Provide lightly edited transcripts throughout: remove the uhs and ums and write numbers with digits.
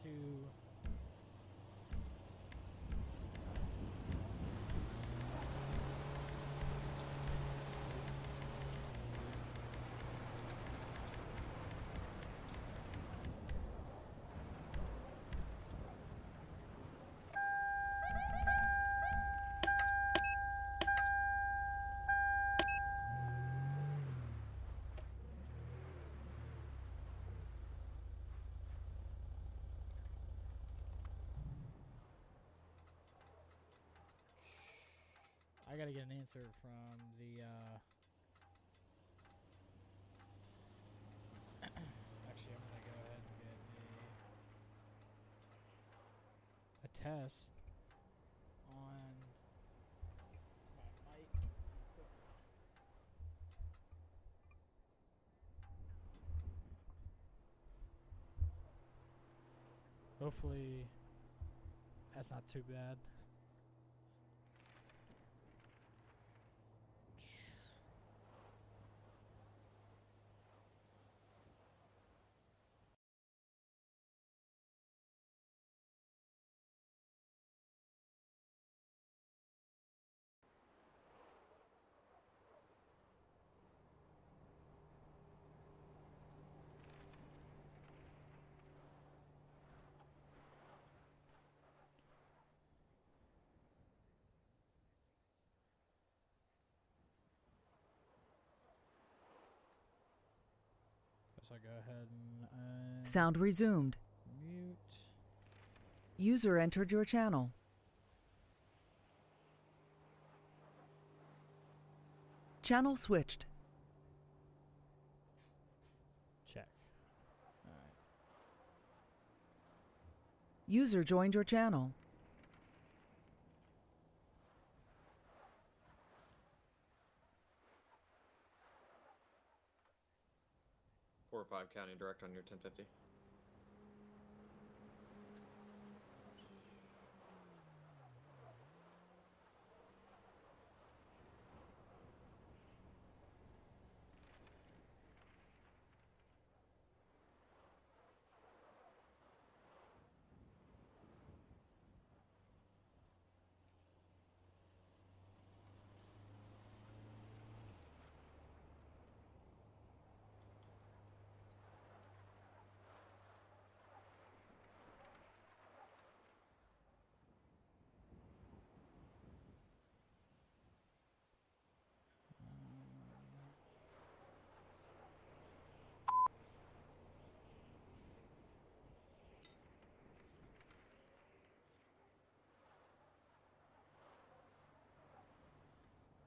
to... I gotta get an answer from the, actually, I'm gonna go ahead and get a test on my mic equipment. Hopefully, that's not too bad. So I go ahead and Sound resumed. mute. User entered your channel. Channel switched. Check. All right. User joined your channel. Four or five county direct on your 1050.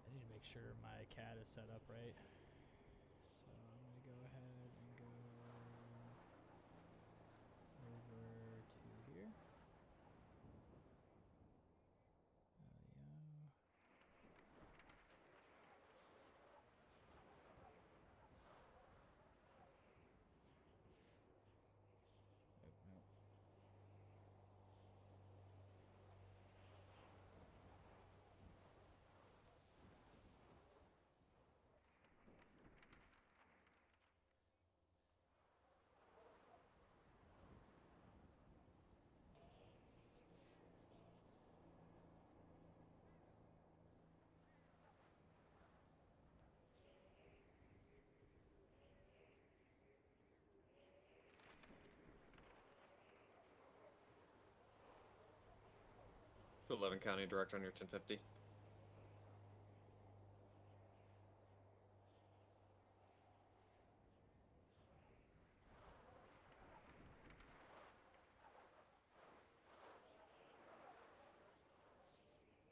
I need to make sure my CAD is set up right. So I'm going to go ahead and go over to here. Yeah. Nope, nope. To 11 county direct on your 1050.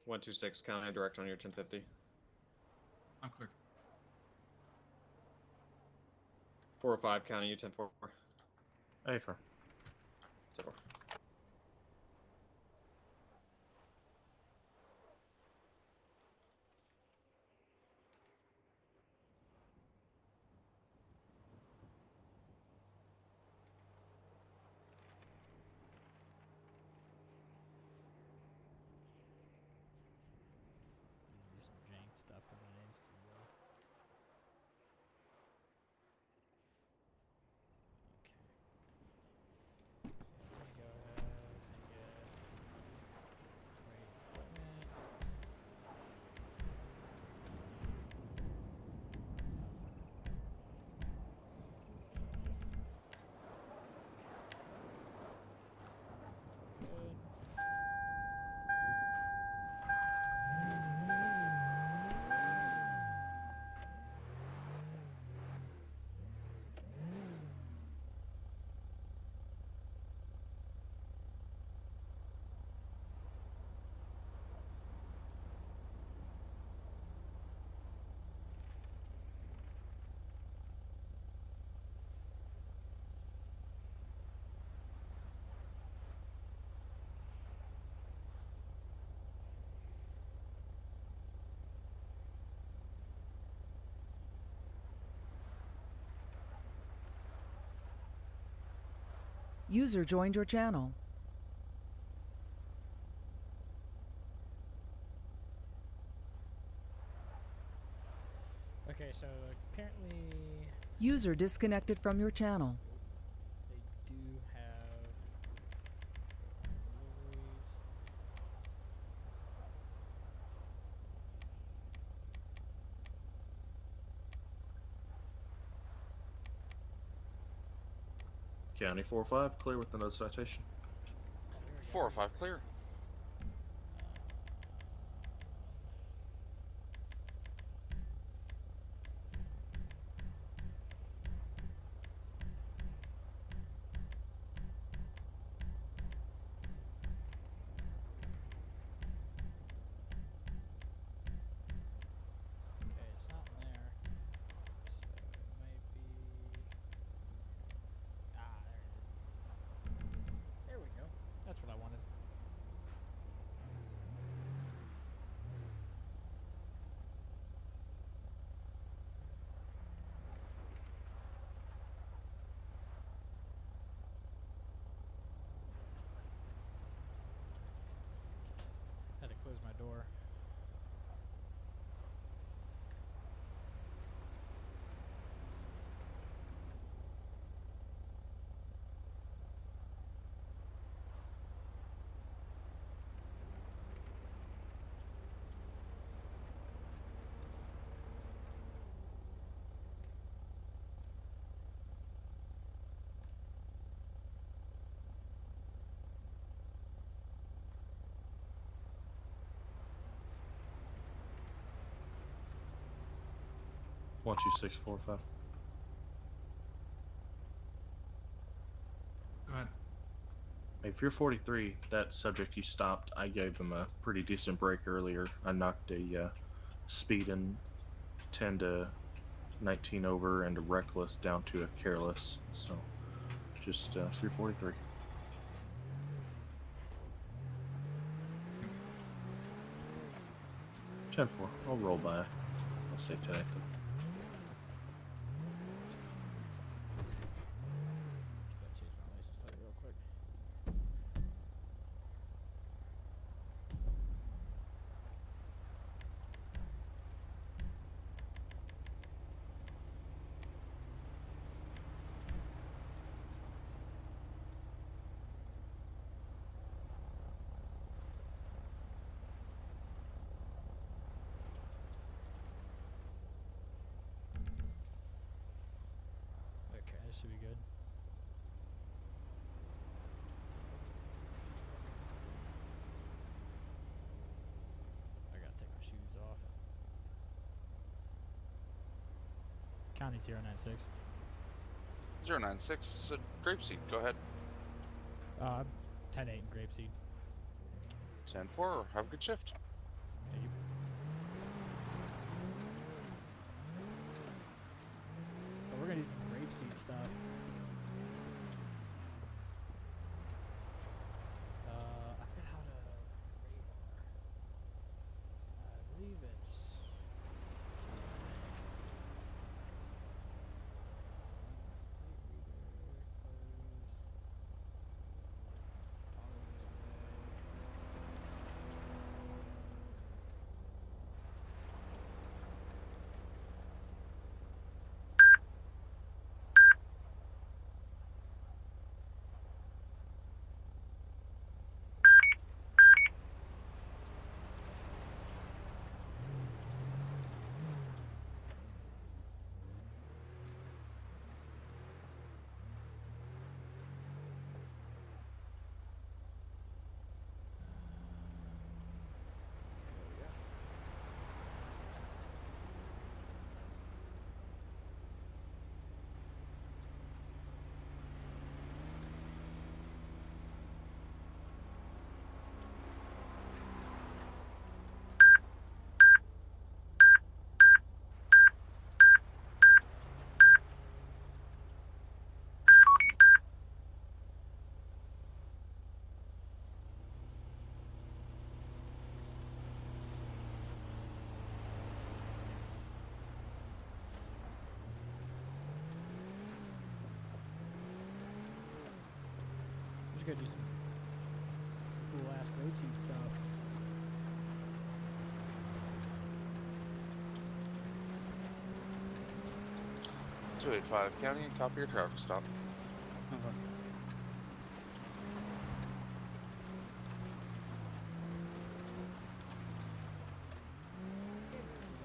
One 2-6 county direct on your 1050. I'm clear. 405 county, you 10-4. A4. 10-4. Do some jank stuff because my name's too low. Okay. So I'm going to go User joined your channel. Okay, so apparently User disconnected from your channel. they do have deliveries. County 4-5, clear with another citation. Oh, there we go. 4 or 5 clear. Okay, it's not in there. So it might be. Ah, there it is. There we go. That's what I wanted. Had to close my door. One two six four five. Go ahead. If you're 43, that subject you stopped, I gave him a pretty decent break earlier. I knocked a speeding 10 to 19 over and a reckless down to a careless. So just 343. 10-4. I'll roll by. I'll say 10 8. Gotta change my license plate real quick. Okay, this should be good. I gotta take my shoes off. County 096. 096, Grapeseed, go ahead. 10-8 in Grapeseed. 10-4, have a good shift. Thank you. So we're gonna do some Grapeseed stuff. I forget how to radar. I believe it's. gonna do some cool ass grapeseed stuff. 285 County, and copy your traffic stop. Okay.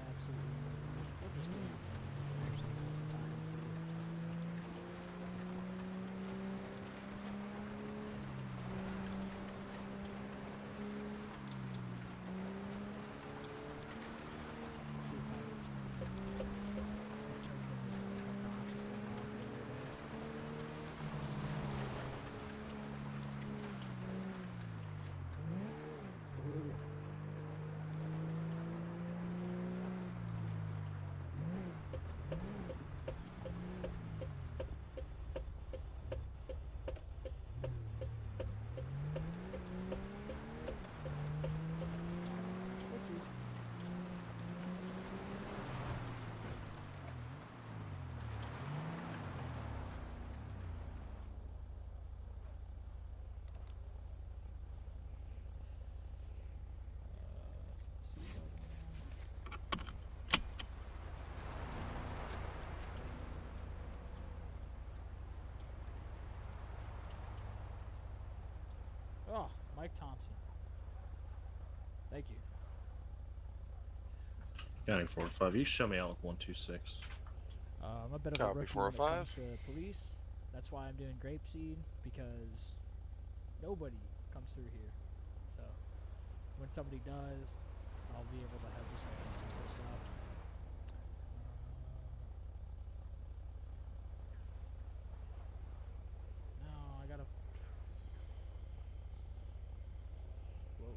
Absolutely. We're just gonna actually put some time into it. See if it turns into obnoxious thing on the other day. Ooh. Whoopsies. Let's get the seatbelt on. Oh, Mike Thompson. Thank you. County 405. You show me out with 126. I'm a bit of Copy, a rookie when it 405. comes to police. That's why I'm doing Grapeseed, because nobody comes through here. So when somebody does, I'll be able to have just like some simple stuff. No, I gotta. Whoa.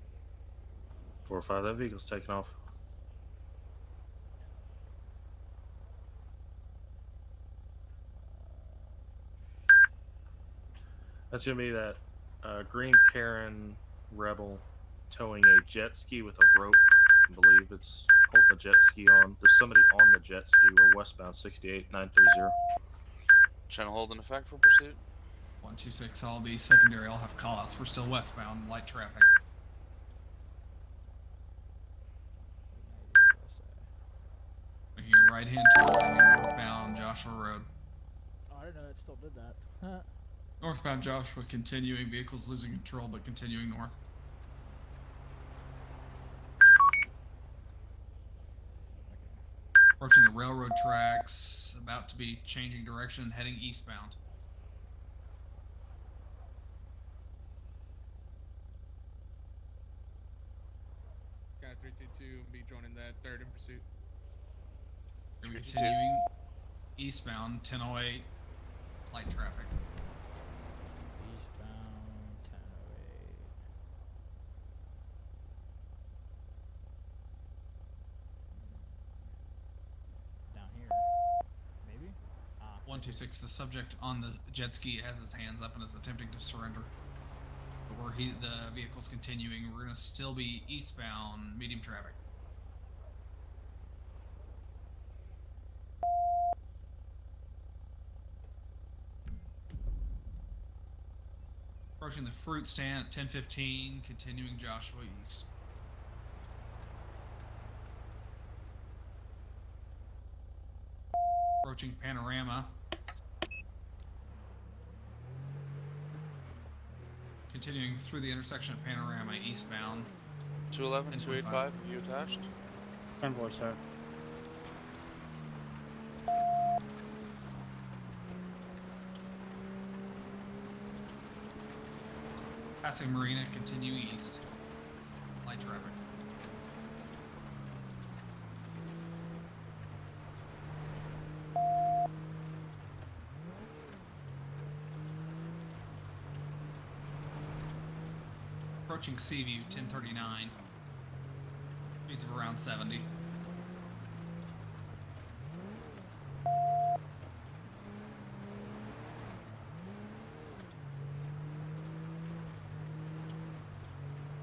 405. That vehicle's taking off. That's gonna be that green Karen Rebel towing a jet ski with a rope. I believe it's holding the jet ski on. There's somebody on the jet ski. We're westbound 68930. Channel hold in effect for pursuit. 126, I'll be secondary. I'll have callouts. We're still westbound, light traffic. United USA. Making a right-hand turn northbound Joshua Road. Oh, I didn't know it still did that. Northbound Joshua continuing. Vehicles losing control, but continuing north. Approaching the railroad tracks, about to be changing direction, heading eastbound. Guy 322 will be joining that third in pursuit. We're continuing eastbound 1008, light traffic. Eastbound 1008. Down here. Maybe? 126, the subject on the jet ski has his hands up and is attempting to surrender. But where the vehicle's continuing, we're going to still be eastbound, medium traffic. Approaching the fruit stand at 1015, continuing Joshua east. Approaching Panorama. Continuing through the intersection of Panorama eastbound. 211, 285, you attached. 10-4, sir. Passing Marina, continuing east. Light traffic. Approaching Seaview, 1039. Speeds of around 70.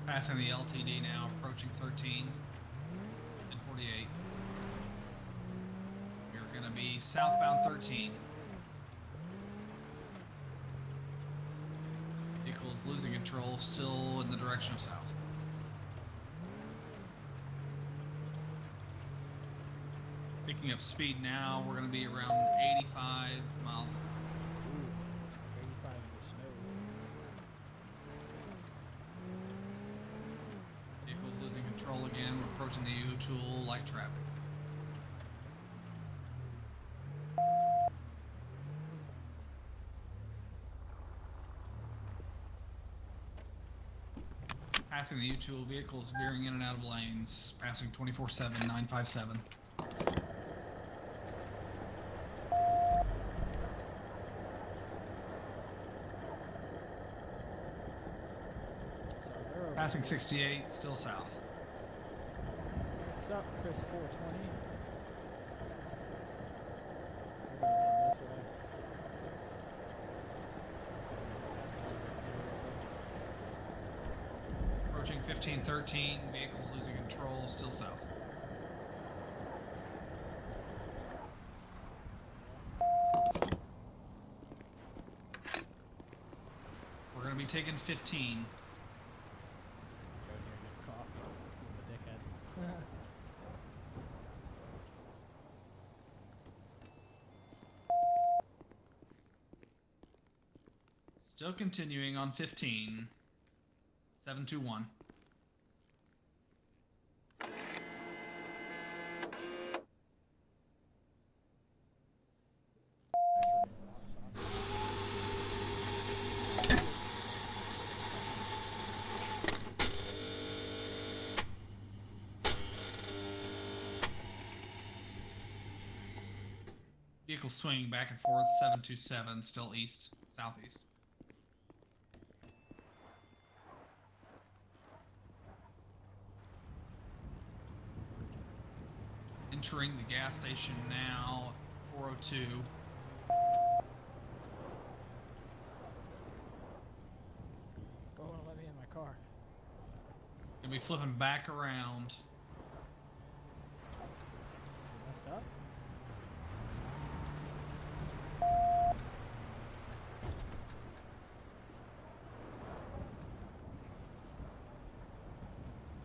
Passing the LTD now, approaching 13 and 48. We're going to be southbound 13. Vehicles losing control, still in the direction of south. Picking up speed now, we're going to be around 85 miles an hour. Ooh, 85 in the snow. Vehicle's losing control again. We're approaching the U-tool, light traffic. Passing the U-tool, vehicles veering in and out of lanes, passing 24/7, 957. So they're over. Passing 68, still south. What's up, Chris 420? We're going down this way. Approaching 1513, vehicles losing control, still south. We're going to be taking 15. Go in here and get coffee. I'm a dickhead. Still continuing on 15. 721. Vehicle swinging back and forth, 727, still east, southeast. Entering the gas station now, 402. Bro, won't let me in my car. Gonna be flipping back around. You messed up?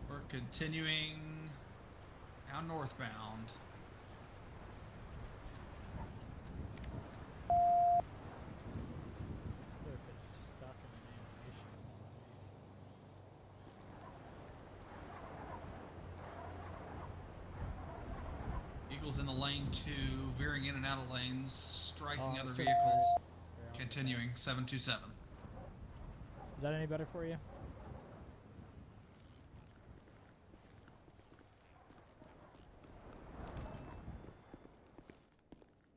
We're continuing now northbound. I wonder if it's stuck in an animation. Vehicles in the lane 2, veering in and out of lanes, striking Oh, other it's okay. vehicles. Here, I'll- Continuing, 727. Is that any better for you?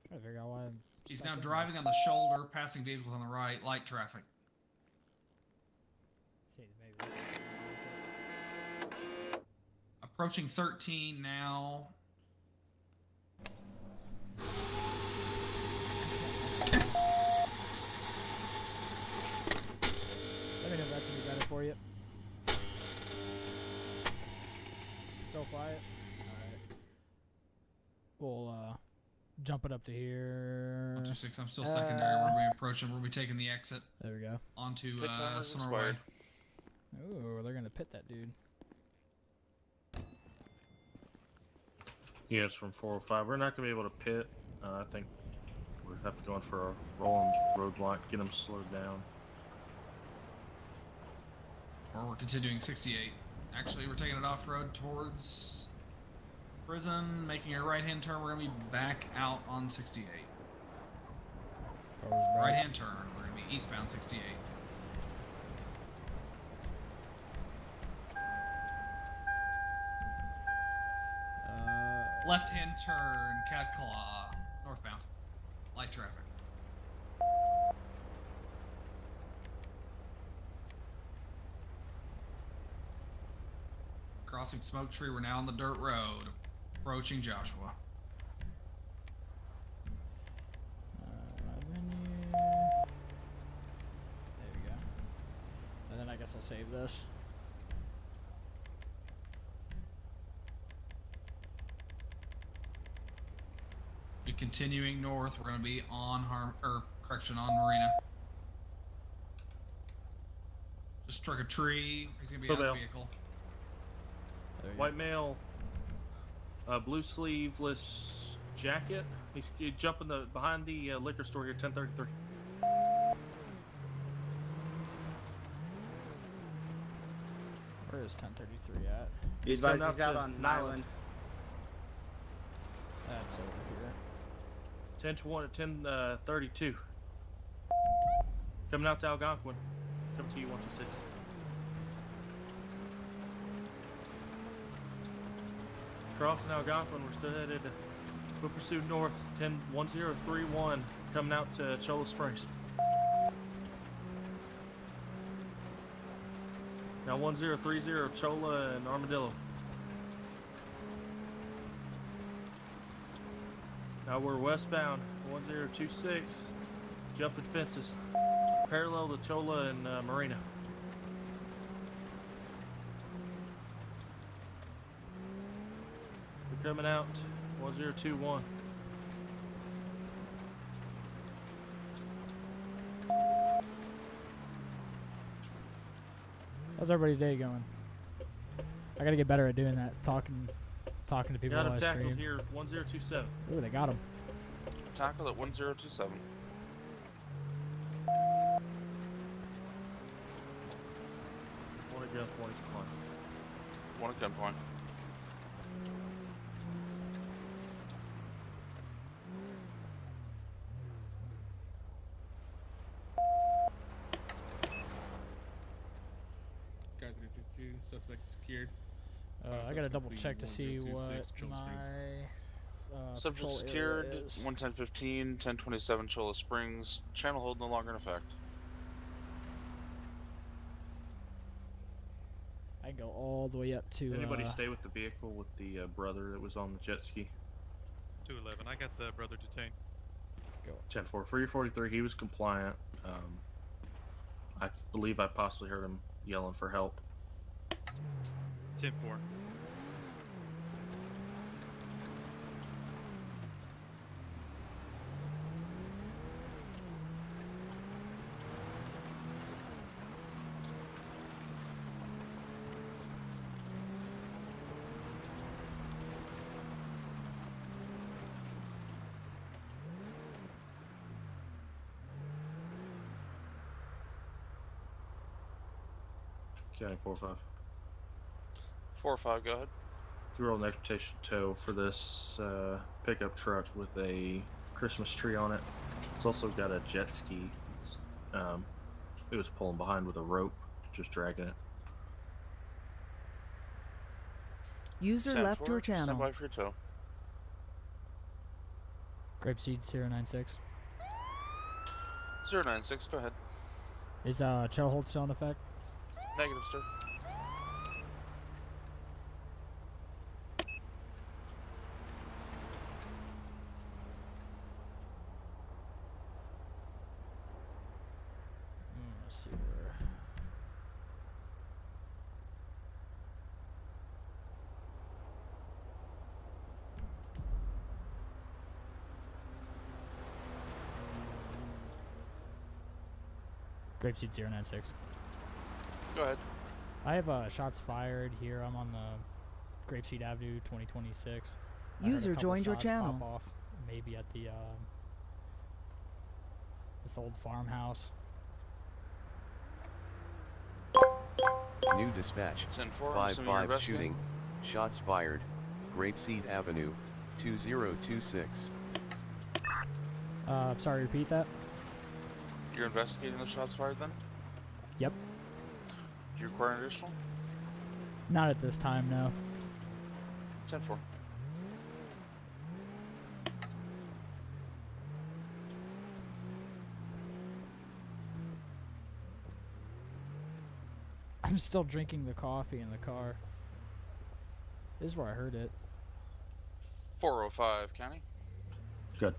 Trying to figure out why I'm He's stuck now in driving this. on the shoulder, passing vehicles on the right, light traffic. See, maybe this is something Approaching 13 now. Let me know if that's any better for you. Still quiet? Alright. We'll jump it up to here. 126, I'm still secondary. We're going to be approaching. We'll be taking the exit There we go. onto Pit timers Summer Way. expired. Ooh, they're gonna pit that dude. Yes, from 405. We're not going to be able to pit. I think we'll have to go in for a rolling roadblock, get them slowed down. Or we're continuing 68. Actually, we're taking it off-road towards prison, making a right-hand turn. We're going to be back out on 68. Right-hand turn. We're going to be eastbound 68. Left-hand turn, Cat Claw, northbound. Light traffic. Crossing Smoke Tree, we're now on the dirt road. Approaching Joshua. Revenue. There we go. And then I guess I'll save this. Be continuing north. We're going to be on on Marina. Just struck a tree. He's gonna be Full out of bail. the vehicle. There you White male, blue sleeveless jacket. He's jumping behind the liquor store here, 1033. Where is 1033 at? He's coming out out to on Nyland. Nyland. That's over here. 1032. Coming out to Algonquin. Coming to you, 126. Crossing Algonquin, we're still headed foot pursuit north, 1031, coming out to Cholla Springs. Now 1030 Cholla and Armadillo. Now we're westbound, 1026, jumping fences, parallel to Cholla and Marina. We're coming out, 1021. How's everybody's day going? I gotta get better at doing that, talking to people Got while him I tackled stream. here, 1027. Ooh, they got him. Tackle at 1027. One at gunpoint, he's fine. One at gunpoint. Guy 322, suspect secured. I gotta double check to see 1026 what Cholla Springs. my Subject patrol secured. area is. 11015, 1027 Cholla Springs. Channel hold no longer in effect. I can go all the way up to. Anybody stay with the vehicle with the brother that was on the jet ski? 211. I got the brother detained. 10-4. For your 43, he was compliant. I believe I possibly heard him yelling for help. 10-4. County 4-5. 4-5, go ahead. You roll an expectation tow for this pickup truck with a Christmas tree on it. It's also got a jet ski. It was pulling behind with a rope, just dragging it. User 10-4, left your Stand channel. by for your tow. Grapeseed 096. 096, go ahead. Is chill hold still in effect? Negative, sir. Let's see where. Grapeseed 096. Go ahead. I have shots fired here. I'm on the Grapeseed Avenue 2026. I heard a User couple joined your shots channel. pop off, maybe at the this old farmhouse. New dispatch. 10-4, 5-5 shooting. Shots fired. Grapeseed Avenue. 2026. Sorry, repeat that. You're investigating the shots fired then? Yep. Do you require an additional? Not at this time, no. 10-4. I'm still drinking the coffee in the car. This is where I heard it. 405, County. Good.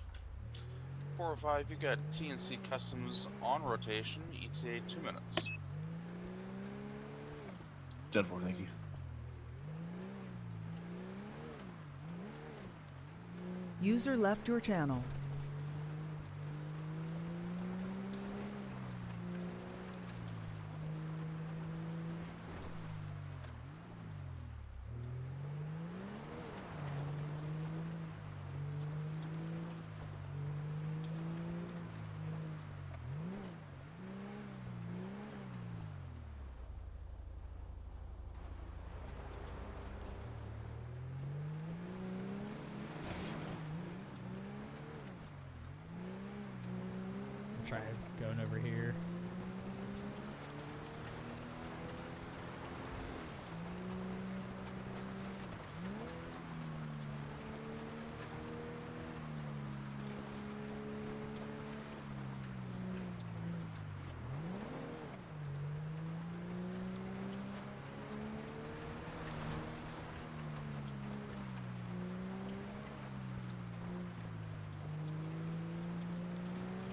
405, you got TNC Customs on rotation. ETA 2 minutes. 10-4, thank you. User left your channel. try going over here.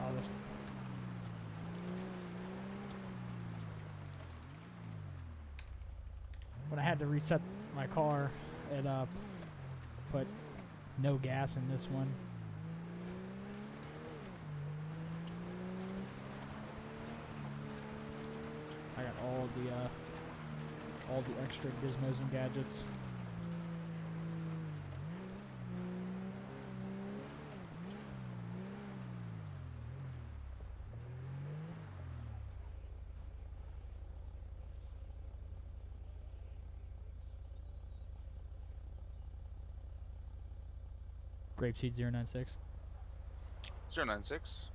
Oh, when I had to reset my car, it put no gas in this one. I got all the extra gizmos and gadgets. Grapeseed 096. 096.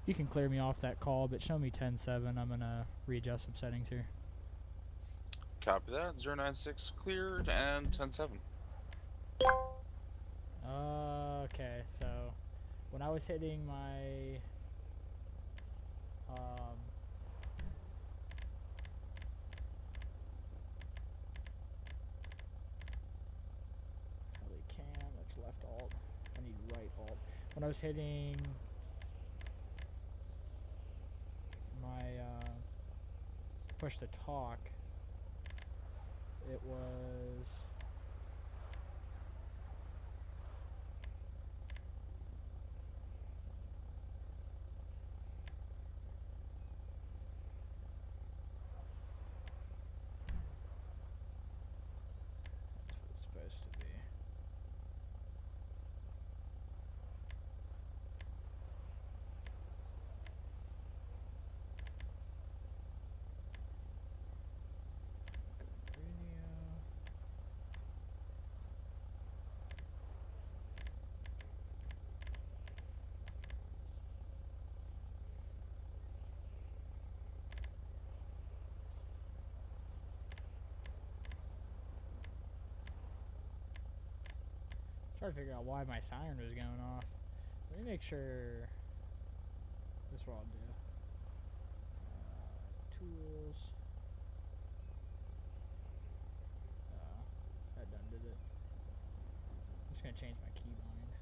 You can clear me off that call, but show me 10-7. I'm gonna readjust some settings here. Copy that. 096 cleared and 10-7. Okay, so when I was hitting my heli cam, that's left alt. I need right alt. When I was hitting my push to talk, it was that's what it's supposed to be. Radio. Trying to figure out why my siren was going off. Let me make sure. This is what I'll do. Tools. That done did it. I'm just gonna change my keybind.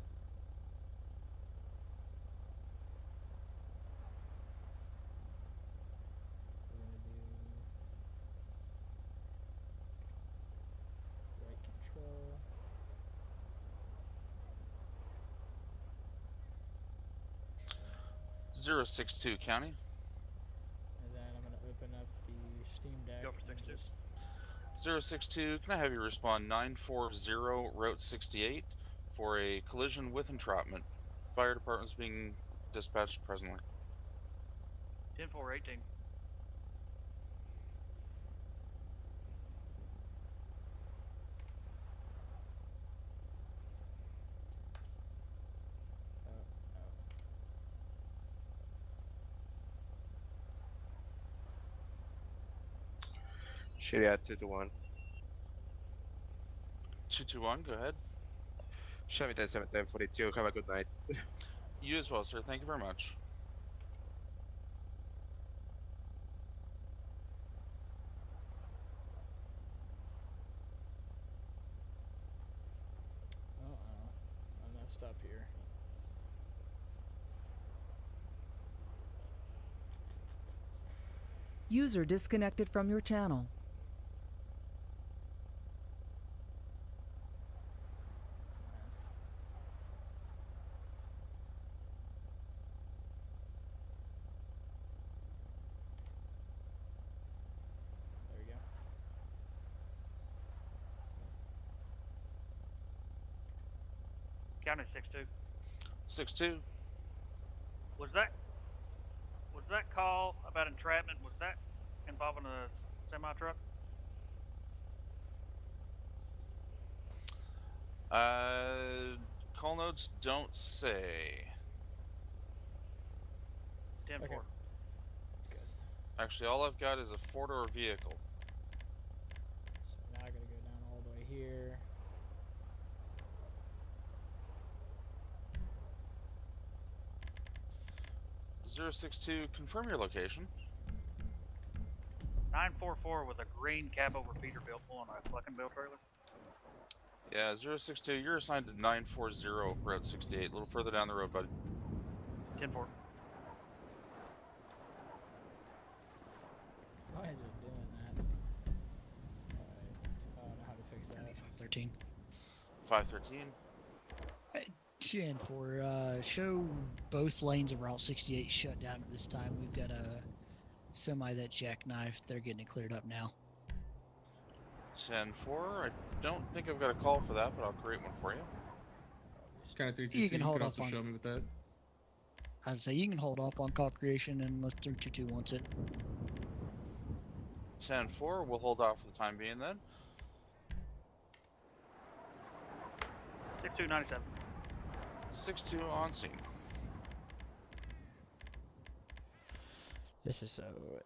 We're gonna do right control. 062 county. And then I'm gonna open up the Steam Deck. Go for and 62. just 062, can I have you respond 940 Route 68 for a collision with entrapment? Fire department's being dispatched presently. 10-4-18. Shitty at 221. 221, go ahead. Show me 10-7-10-42. Have a good night. You as well, sir. Thank you very much. I messed up here. User disconnected from your channel. There we go. County 6-2. 62. Was that call about entrapment? Was that involving a semi truck? Call notes don't say. 10-4. Okay. Actually, all I've got is a four-door vehicle. So now I gotta go down all the way here. .062, confirm your location. 944 with a green cab over Peterbilt pulling a fucking bill trailer. Yeah, 062, you're assigned to 940 Route 68. A little further down the road, buddy. 10-4. Why is it doing that? Alright. I don't know how to fix that. 13. 513. 10-4. Show both lanes of Route 68 shut down at this time. We've got a semi that jackknifed. They're getting it cleared up now. 10-4. I don't think I've got a call for that, but I'll create one for you. Kind of 322. You can hold could up also on- show me with that. I'd say you can hold up on call creation unless 322 wants it. 10-4. We'll hold off for the time being then. 6297. 62 on scene. This is so. I don't know.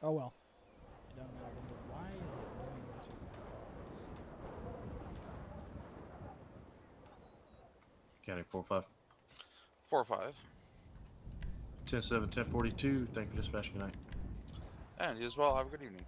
Oh well. It don't matter. Why is it doing this with my County 4-5. 4-5. 10-7, 10-42. Thank you for dispatching tonight. And you as well. Have a good evening.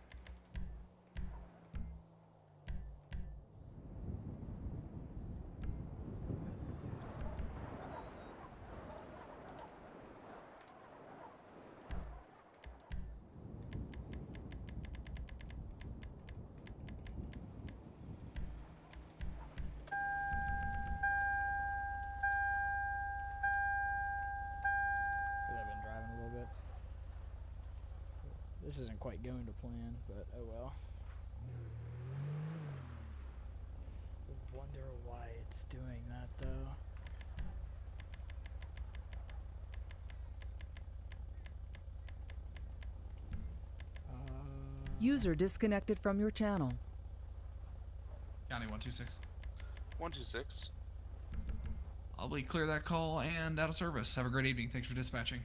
Because I've been driving a little bit. This isn't quite going to plan, but oh well. I wonder why it's doing that though. User disconnected from your channel. County 126. 126. I'll be clear that call and out of service. Have a great evening. Thanks for dispatching.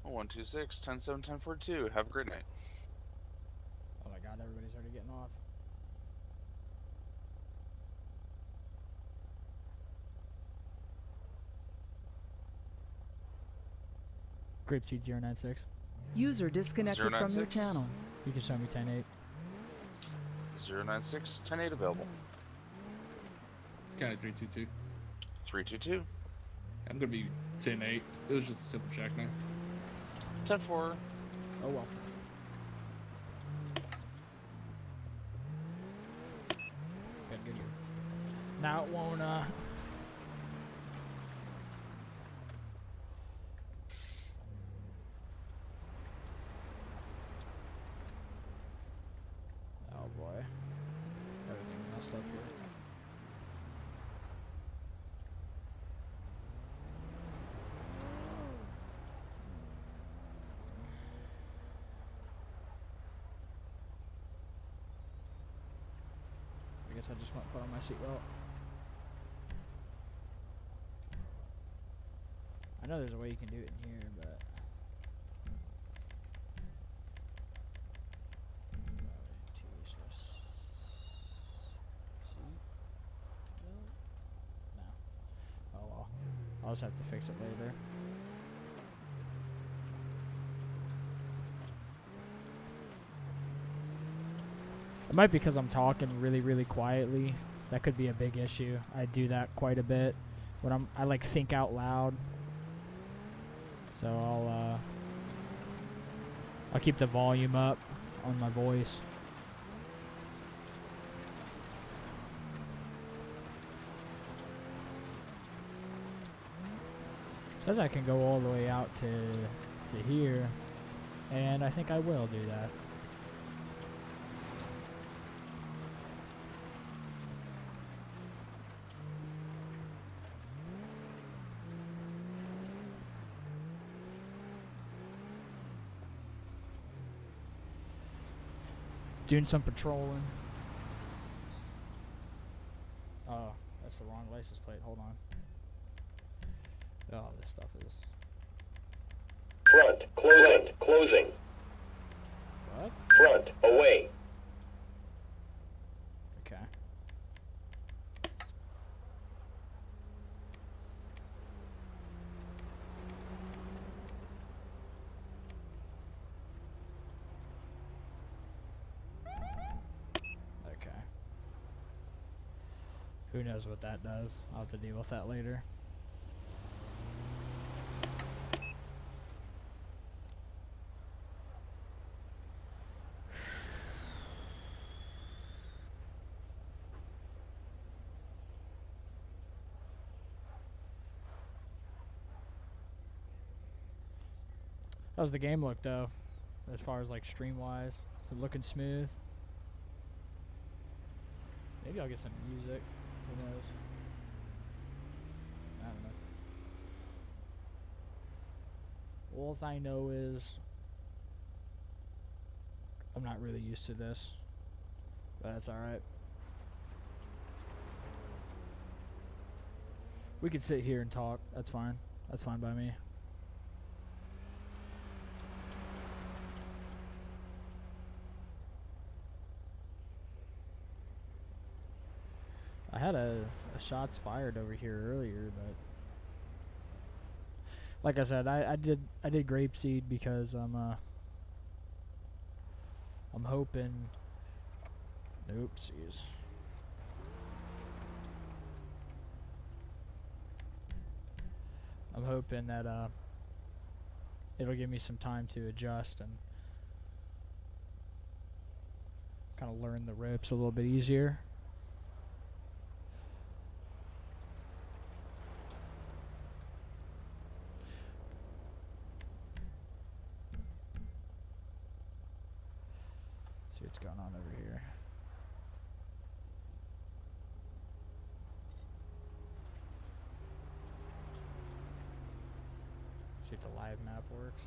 126, 10-7, 1042. Have a great night. Oh my god, everybody's already getting off. Grapeseed 096. User disconnected from your 096. channel. You can show me 10-8. 096, 10-8 available. Kind of 322. 322. I'm gonna be 10-8. It was just a simple jackknife. 10-4. Oh well. Gotta go here. Now it won't, oh boy. Everything's messed up here. I guess I just won't put on my seatbelt. I know there's a way you can do it in here, but no. Oh well. I'll just have to fix it later. It might be because I'm talking really, really quietly. That could be a big issue. I do that quite a bit when I like think out loud. So I'll keep the volume up on my voice. Says I can go all the way out to here, and I think I will do that. Doing some patrolling. Oh, that's the wrong license plate. Hold on. Oh, this stuff is. Front, closing, closing. What? Front, away. Okay. Okay. Who knows what that does? I'll have to deal with that later. How's the game look though? As far as like stream wise? Is it looking smooth? Maybe I'll get some music. Who knows? I don't know. All I know is I'm not really used to this. But that's alright. We could sit here and talk. That's fine. That's fine by me. I had a shots fired over here earlier, but like I said, I did Grapeseed because I'm hoping. Oopsies. I'm hoping that it'll give me some time to adjust and kind of learn the ropes a little bit easier. See what's going on over here. See if the live map works.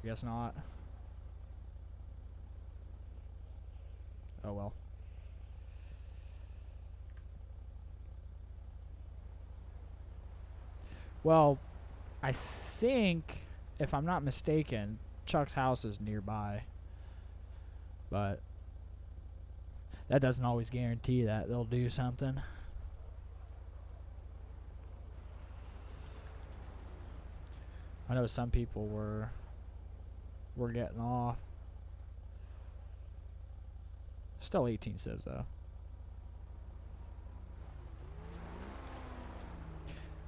I guess not. Oh well. Well, I think, if I'm not mistaken, Chuck's house is nearby. But that doesn't always guarantee that they'll do something. I know some people were getting off. Still 18 civs though.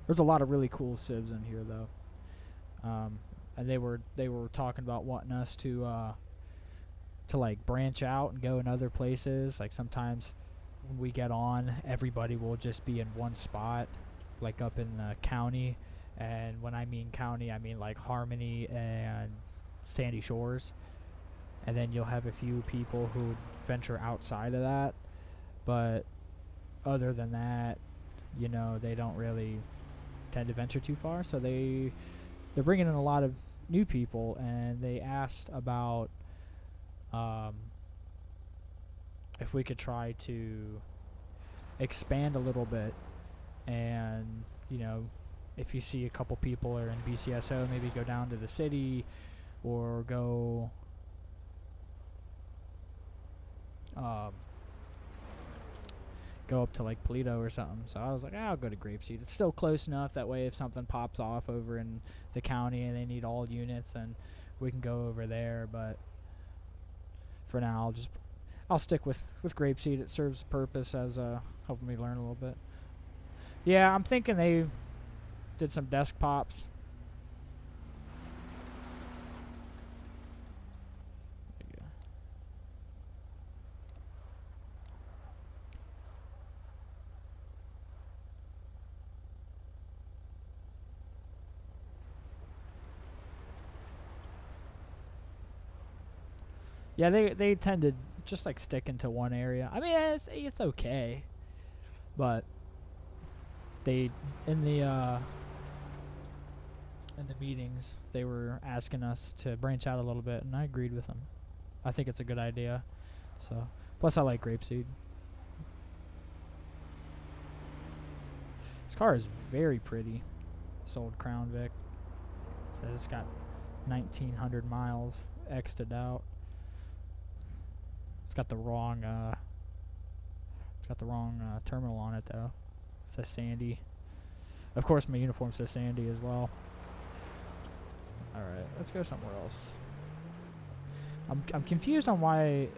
There's a lot of really cool civs in here though. And they were talking about wanting us to like branch out and go in other places. Like sometimes when we get on, everybody will just be in one spot, like up in the county. And when I mean county, I mean like Harmony and Sandy Shores. And then you'll have a few people who venture outside of that. But other than that, you know, they don't really tend to venture too far. So they're bringing in a lot of new people, and they asked about if we could try to expand a little bit, and you know, if you see a couple people are in BCSO, maybe go down to the city or go up to like Polito or something. So I was like, I'll go to Grapeseed. It's still close enough, that way if something pops off over in the county and they need all units, then we can go over there. But for now, I'll stick with Grapeseed. It serves a purpose as helping me learn a little bit. Yeah, I'm thinking they did some desk pops. Yeah, they tend to just like stick into one area. I mean, it's okay, but they in the meetings they were asking us to branch out a little bit, and I agreed with them. I think it's a good idea. So plus I like Grapeseed. This car is very pretty. This old Crown Vic. Says it's got 1,900 miles X'd out. It's got the wrong terminal on it though. It says Sandy. Of course, my uniform says Sandy as well. All right, let's go somewhere else. I'm confused on why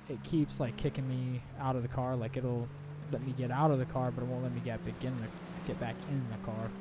it keeps like kicking me out of the car. Like it'll let me get out of the car, but it won't let me get back in the car.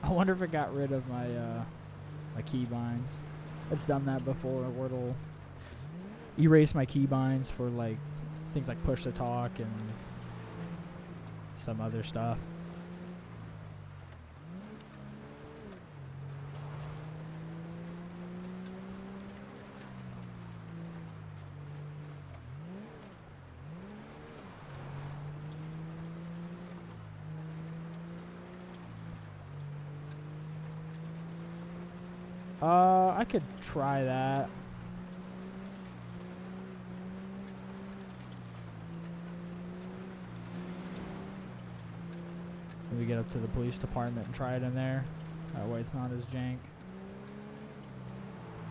I wonder if it got rid of my my keybinds. It's done that before, where it'll erase my keybinds for like things like push to talk and some other stuff. I could try that. Maybe get up to the police department and try it in there. That way it's not as jank.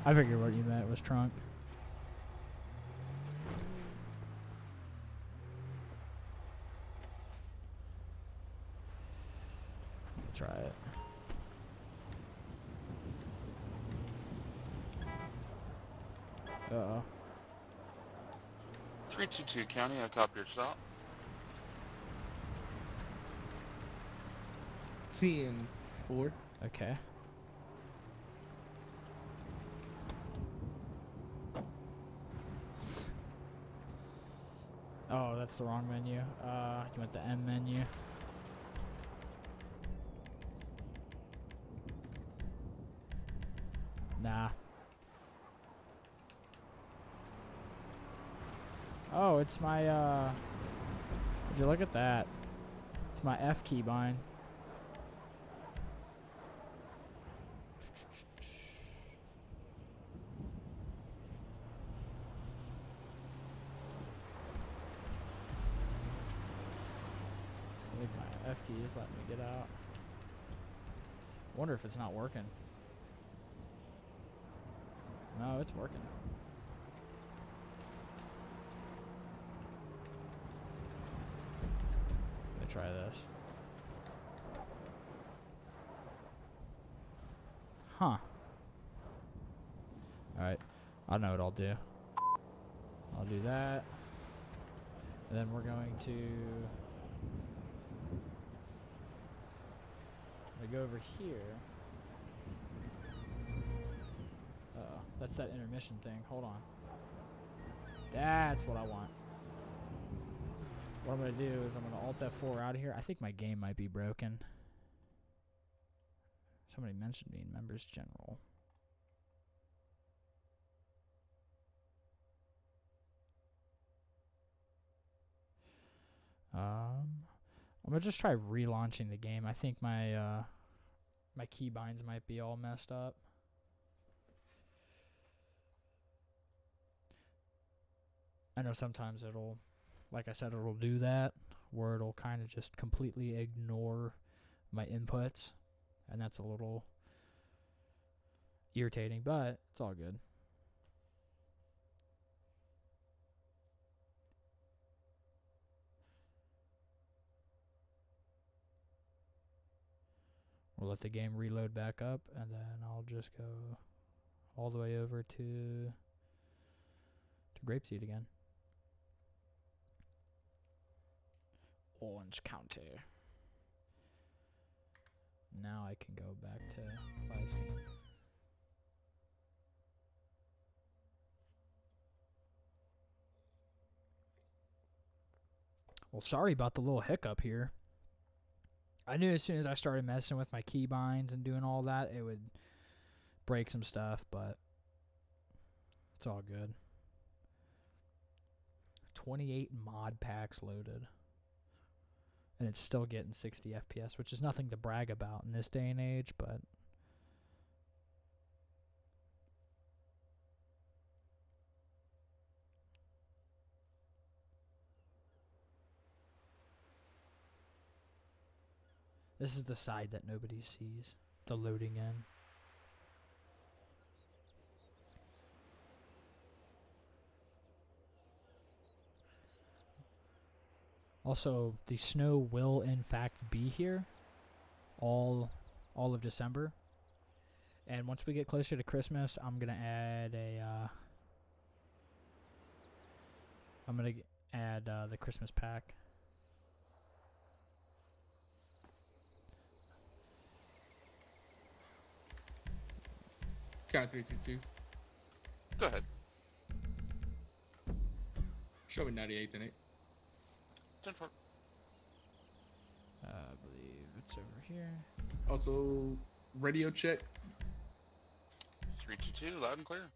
I figured what you meant was trunk. Try it. Uh-oh. 322 County, I copy your stop. TN4. Okay. Oh, that's the wrong menu. You want the M menu. Nah. Oh, it's my, would you look at that? It's my F keybind. I think my F key is letting me get out. Wonder if it's not working. No, it's working. Try this. Huh. Alright. I know what I'll do. I'll do that. And then we're going to go over here. Uh-oh. That's that intermission thing. Hold on. That's what I want. What I'm going to do is I'm going to Alt F4 out of here. I think my game might be broken. Somebody mentioned me in Members General. I'm going to just try relaunching the game. I think my my keybinds might be all messed up. I know sometimes it'll, like I said, it'll do that, where it'll kind of just completely ignore my inputs, and that's a little irritating, but it's all good. We'll let the game reload back up, and then I'll just go all the way over to Grapeseed again. Orange County. Now I can go back to 5 scene. Well, sorry about the little hiccup here. I knew as soon as I started messing with my keybinds and doing all that, it would break some stuff, but it's all good. 28 mod packs loaded. And it's still getting 60 FPS, which is nothing to brag about in this day and age, but this is the side that nobody sees, the loading end. Also, the snow will in fact be here all of December. And once we get closer to Christmas, I'm going to add the Christmas pack. Counter 322. Go ahead. Show me 98 tonight. 10-4. I believe it's over here. Also, radio check. 322, loud and clear.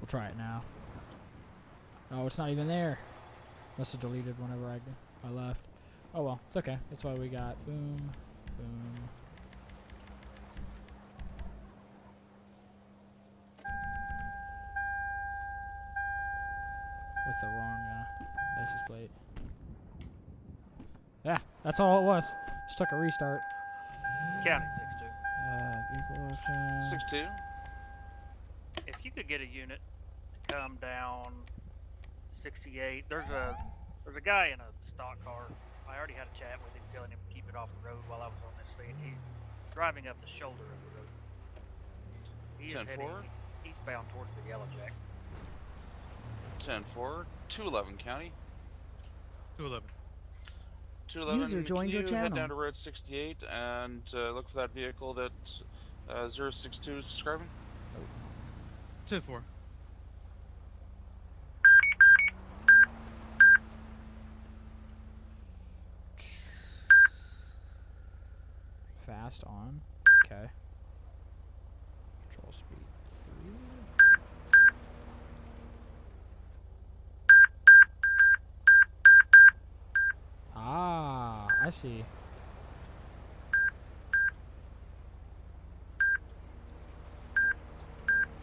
We'll try it now. Oh, it's not even there. Must have deleted whenever I left. Oh well, it's okay. That's why we got boom, boom. With the wrong license plate. Yeah, that's all it was. Just took a restart. County 6-2. Vehicle option. 6-2. If you could get a unit to come down 68, there's a guy in a stock car. I already had a chat with him, telling him to keep it off the road while I was on this scene. He's driving up the shoulder of the road. He is heading eastbound towards the Yellow Jack. 10-4. 211 County. 211. 211. User joined your Head channel. down to Road 68 and look for that vehicle that 062 is describing. 10-4. Fast on. Okay. Control speed 3. Ah, I see.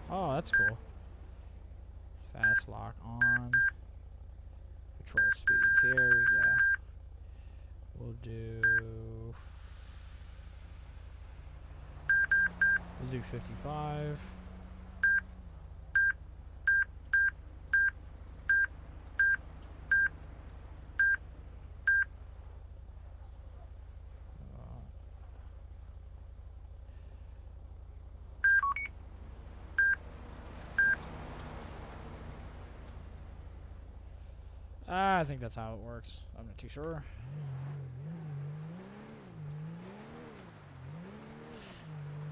Oh, that's cool. Fast lock on. Control speed. Here we go. We'll do 55. I think that's how it works. I'm not too sure.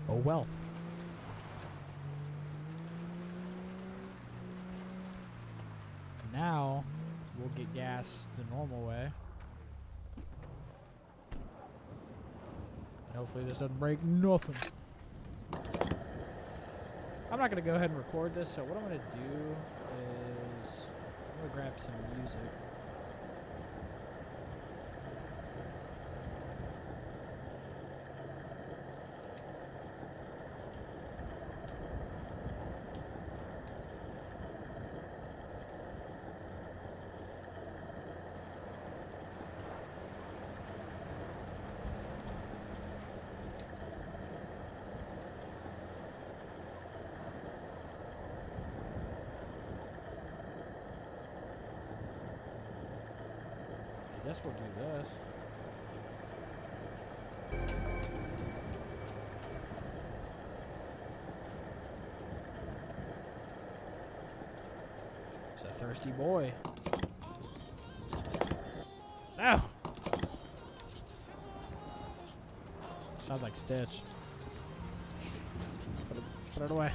Oh well. Now, we'll get gas the normal way. And hopefully this doesn't break nothing. I'm not going to go ahead and record this, so what I'm going to do is I'm going to grab some music. I guess we'll do this. It's a thirsty boy. No! Sounds like Stitch. Put it away.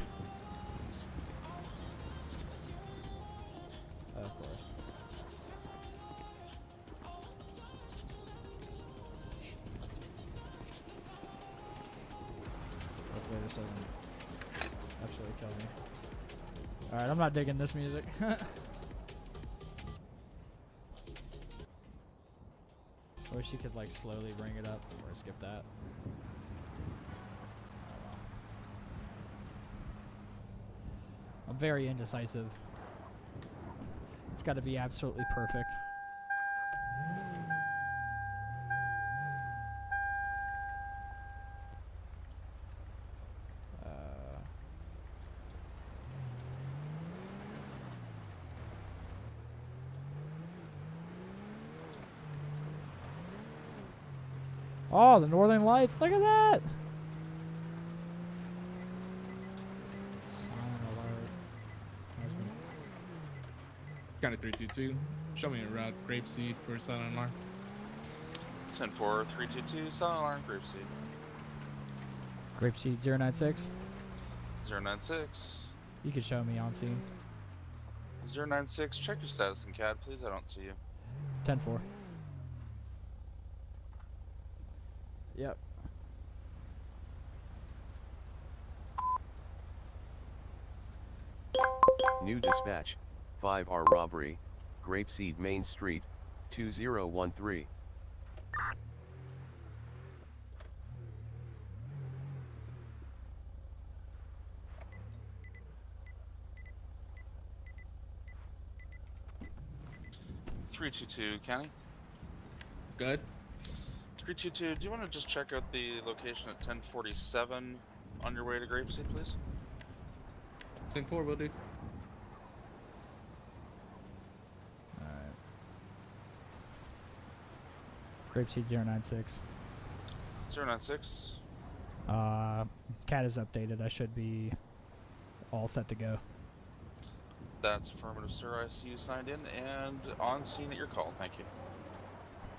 this doesn't absolutely kill me. Alright, I'm not digging this music. I wish you could like slowly bring it up or skip that. I'm very indecisive. It's got to be absolutely perfect. Oh, the Northern Lights! Look at that! Silent alert. County 322. Show me a route. Grapeseed for silent alarm. 10-4, 322, silent alarm, Grapeseed. Grapeseed 096. 096. You can show me on scene. 096, check your status in CAD, please. I don't see you. 10-4. Yep. New dispatch, 5R robbery, Grapeseed Main Street, 2013. County. Good. 322, do you want to just check out the location at 1047 on your way to Grapeseed, please? 10-4 will do. Alright. Grapeseed 096. 096. CAD is updated. I should be all set to go. That's affirmative, sir. I see you signed in and on scene at your call. Thank you.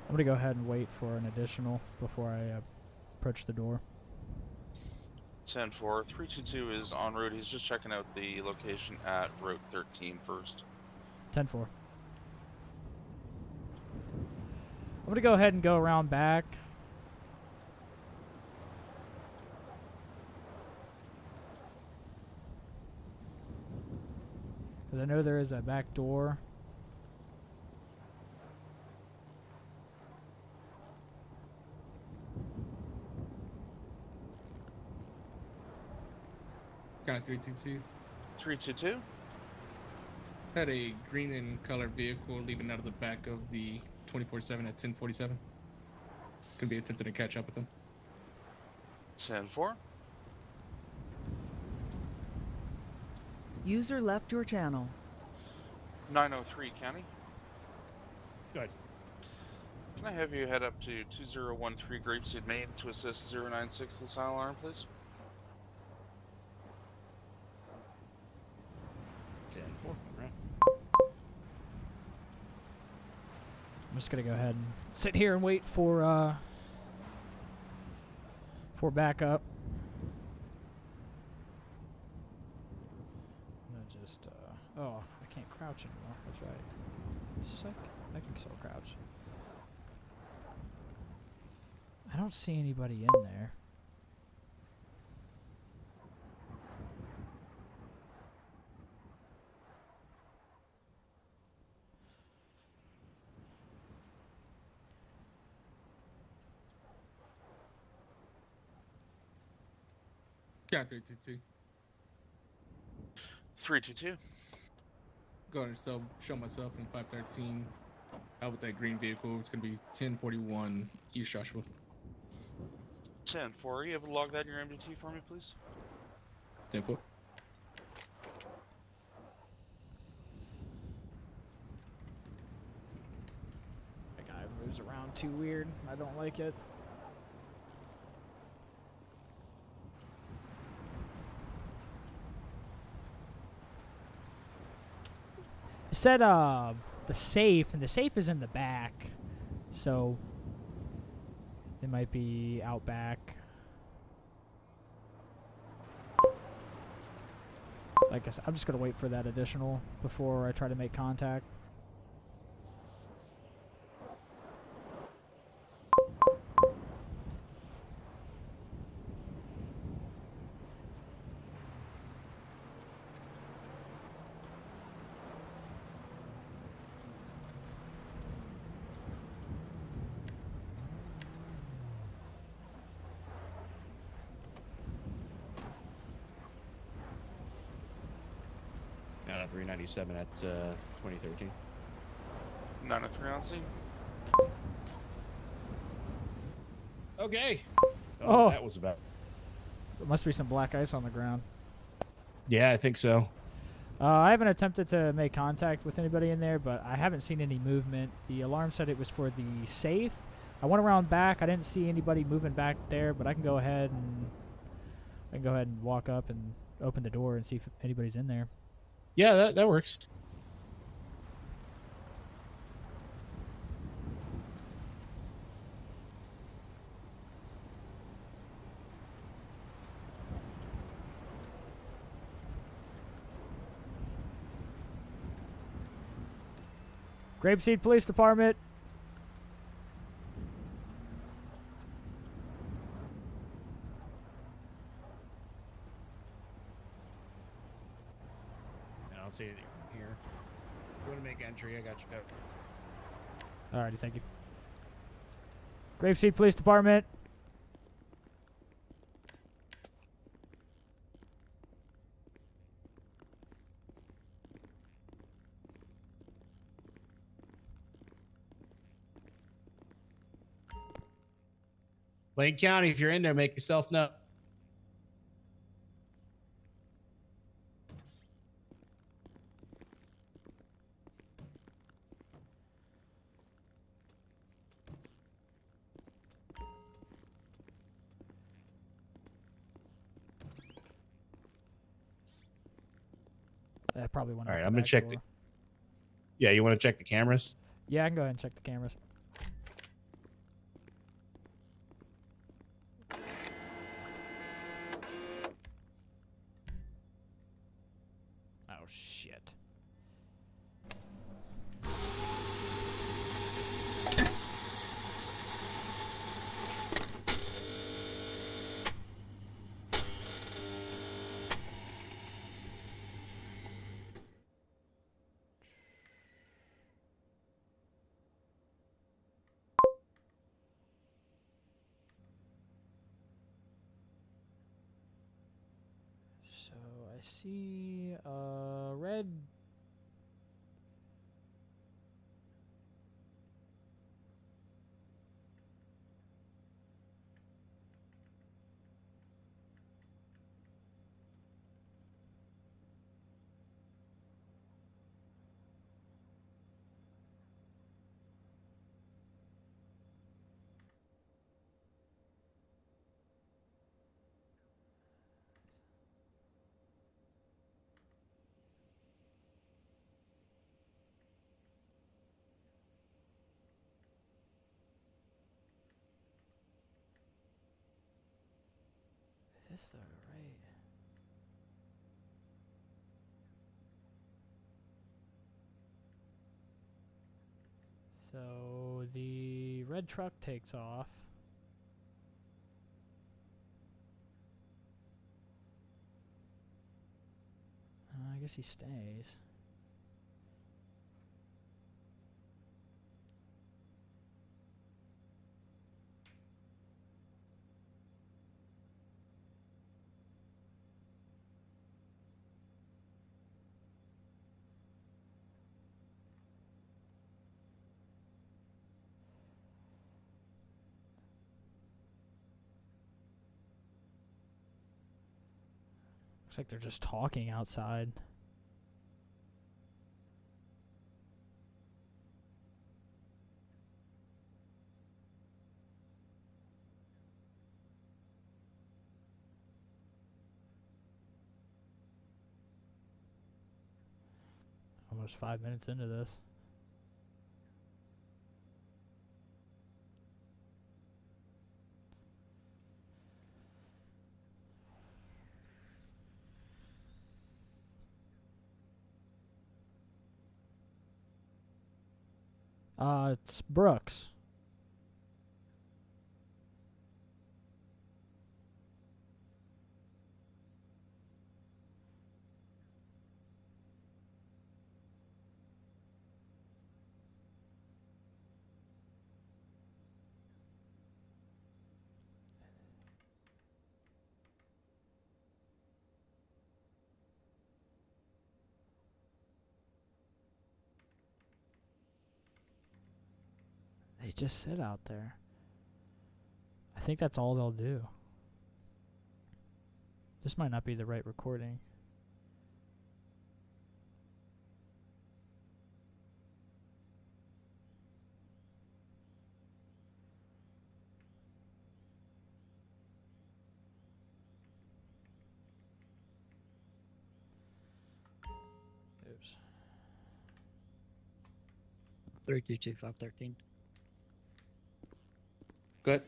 I'm gonna go ahead and wait for an additional before I approach the door. 10-4, 322 is en route. He's just checking out the location at Route 13 first. 10-4. I'm gonna go ahead and go around back. Because I know there is a back door. County 322. 322. Had a green in color vehicle leaving out of the back of the 24/7 at 1047. Could be attempting to catch up with them. 10-4. User left your channel. 903 County. Good. Can I have you head up to 2013 Grapeseed Main to assist 096 with silent alarm, please? 10-4. Right. I'm just gonna go ahead and sit here and wait for backup. And then just oh, I can't crouch anymore. That's right. Sick. I can still crouch. I don't see anybody in there. County 322. 322. Go ahead and show myself in 513 out with that green vehicle. It's going to be 1041 East Joshua. 10-4. Are you able to log that in your MDT for me, please? 10-4. That guy moves around too weird. I don't like it. It said the safe, and the safe is in the back, so it might be out back. Like I said, I'm just gonna wait for that additional before I try to make contact. 397 at 2013. 903 on scene. Okay. Oh. That was about. There must be some black ice on the ground. Yeah, I think so. I haven't attempted to make contact with anybody in there, but I haven't seen any movement. The alarm said it was for the safe. I went around back. I didn't see anybody moving back there, but I can go ahead and walk up and open the door and see if anybody's in there. Yeah, that works. Grapeseed Police Department. I don't see anything here. If you want to make entry, I got you covered. Alrighty, thank you. Grapeseed Police Department. Lane County, if you're in there, make yourself known. I probably want to. All right, I'm gonna check the. Yeah, you want to check the cameras? Yeah, I can go ahead and check the cameras. Oh shit. So I see red. Is this the right? So the red truck takes off. I guess he stays. Looks like they're just talking outside. Almost 5 minutes into this. It's Brooks. they just sit out there. I think that's all they'll do. This might not be the right recording. Oops. 322-513. Good.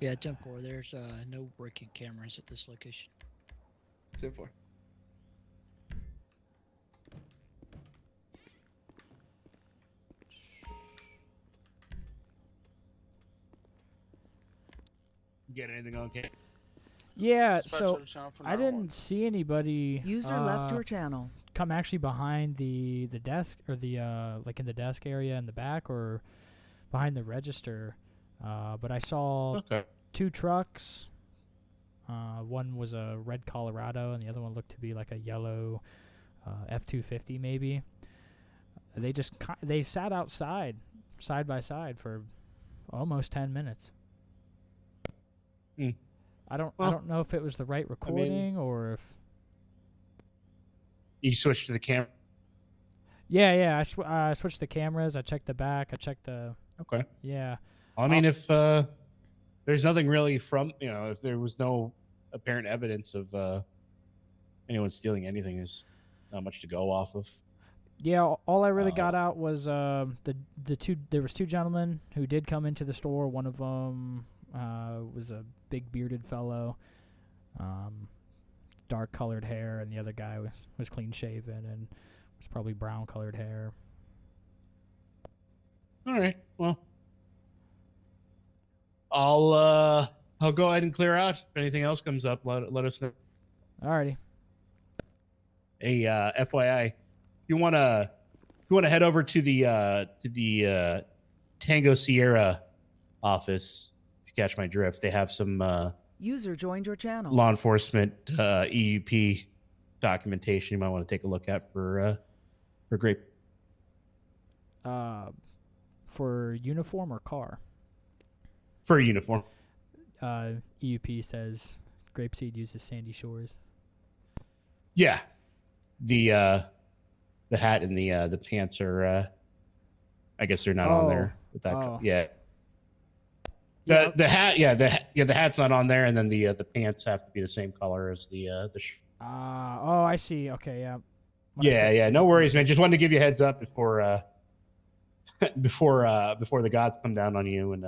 Yeah, jump core. There's no working cameras at this location. 10-4. Get anything on camera? Yeah, Dispatch so out of channel for I 911. didn't see anybody User left your channel. come actually behind the desk or the like in the desk area in the back or behind the register. But I saw two trucks. One was a red Colorado, and the other one looked to be like a yellow F-250 maybe. They sat outside, side by side, for almost 10 minutes. Hmm. I don't Well, know if it was the right recording or if. You switched to the camera. Yeah. I switched the cameras. I checked the back. I checked the. Okay. Yeah. I mean, if there's nothing really from, if there was no apparent evidence of anyone stealing anything, there's not much to go off of. Yeah, all I really got out was the two. There was two gentlemen who did come into the store. One of them was a big bearded fellow, dark colored hair, and the other guy was clean shaven and was probably brown colored hair. All right. Well, I'll go ahead and clear out. If anything else comes up, let us know. Alrighty. Hey, FYI, you wanna head over to the Tango Sierra office. If you catch my drift, they have some User joined your channel. law enforcement EUP documentation you might want to take a look at for Grape. For uniform or car? For a uniform. EUP says Grapeseed uses Sandy Shores. Yeah, the hat and the pants are. I guess they're not on there with that. Yeah. The hat, the hat's not on there, and then the pants have to be the same color as the. I see. Okay, yeah. Yeah. No worries, man. Just wanted to give you a heads up before before the gods come down on you and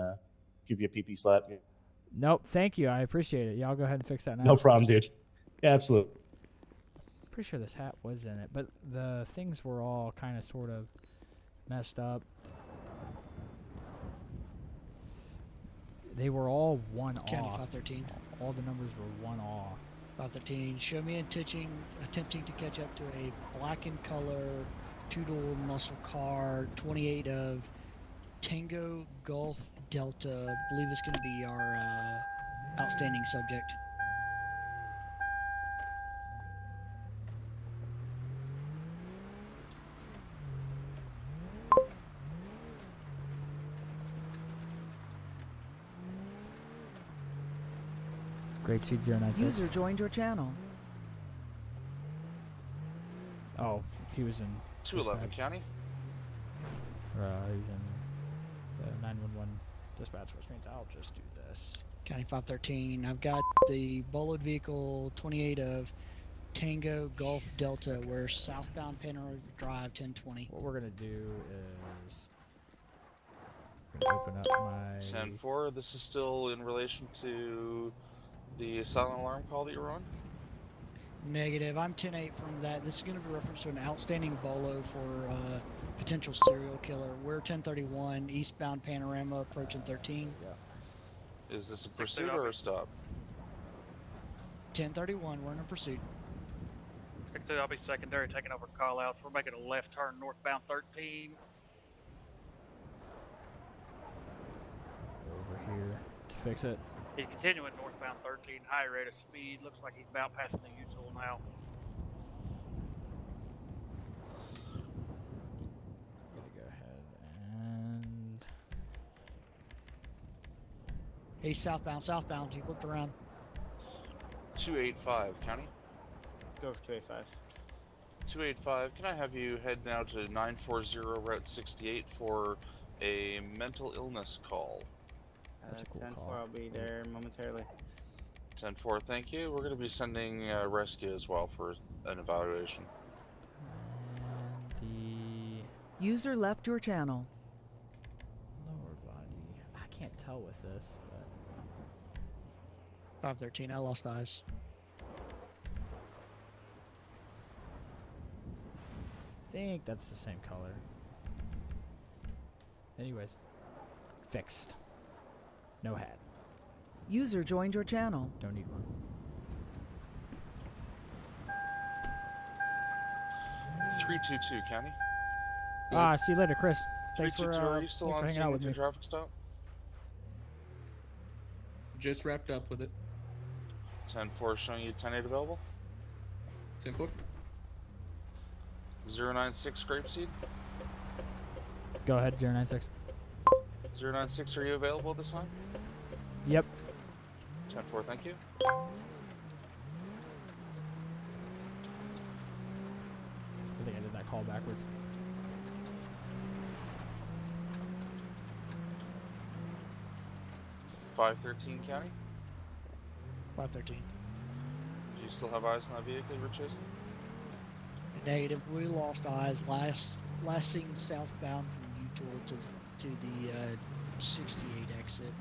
give you a pee slap. Nope. Thank you. I appreciate it. Yeah, I'll go ahead and fix that now. No problem, dude. Yeah, absolutely. Pretty sure this hat was in it, but the things were all kind of sort of messed up. They were all one County off. 513. All the numbers were one off. 513. Show me attempting to catch up to a black in color two-door muscle car, 28 of Tango Golf Delta. I believe it's going to be our outstanding subject. Grapeseed 096. User joined your channel. Oh, he was in 211 dispatch. County. He was in 911 dispatch, which means I'll just do this. County 513. I've got the boloed vehicle 28 of Tango Golf Delta. We're southbound Panorama Drive 1020. What we're gonna do is open up my 10-4. This is still in relation to the silent alarm call that you were on? Negative. I'm 10-8 from that. This is going to be reference to an outstanding bolo for potential serial killer. We're 1031 eastbound Panorama approaching 13. Yeah. Is this a pursuit or a stop? 1031. We're in a pursuit. 6-2, I'll be secondary taking over call outs. We're making a left turn northbound 13. over here to fix it. He's continuing northbound 13, high rate of speed. Looks like he's about passing the U-tool now. Hey, southbound, southbound. He looked around. 285, County. Go for 285. 285, can I have you head now to 940 Route 68 for a mental illness call? That's a cool 10-4, call. I'll be there momentarily. 10-4, thank you. We're going to be sending rescue as well for an evaluation. And the User left your channel. lower body. I can't tell with this, but 513. I lost eyes. I think that's the same color. Anyways, fixed. No hat. User joined your channel. Don't need one. 322, County. See you later, Chris. Thanks for 322, are you still on hanging scene out with with your me. traffic stop? Just wrapped up with it. 10-4 showing you 10-8 available. 10-4. 096 Grapeseed. Go ahead, 096. 096, are you available this time? Yep. 10-4, thank you. I think I did that call backwards. .513 County. 513. Do you still have eyes on that vehicle you were chasing? Negative. We lost eyes. Last seen southbound from Utah to the 68 exit.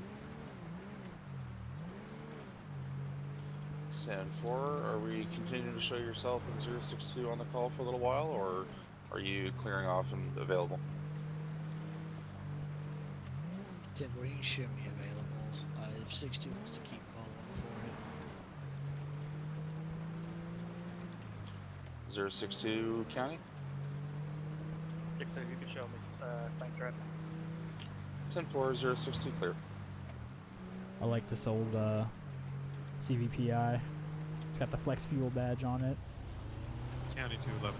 10-4, are we continuing to show yourself in 062 on the call for a little while, or are you clearing off and available? 10-4, you can show me available. If 62 wants to keep following for it. 062 County. 62, you can show me same traffic. 10-4, 062 clear. I like this old CVPI. It's got the flex fuel badge on it. County 211.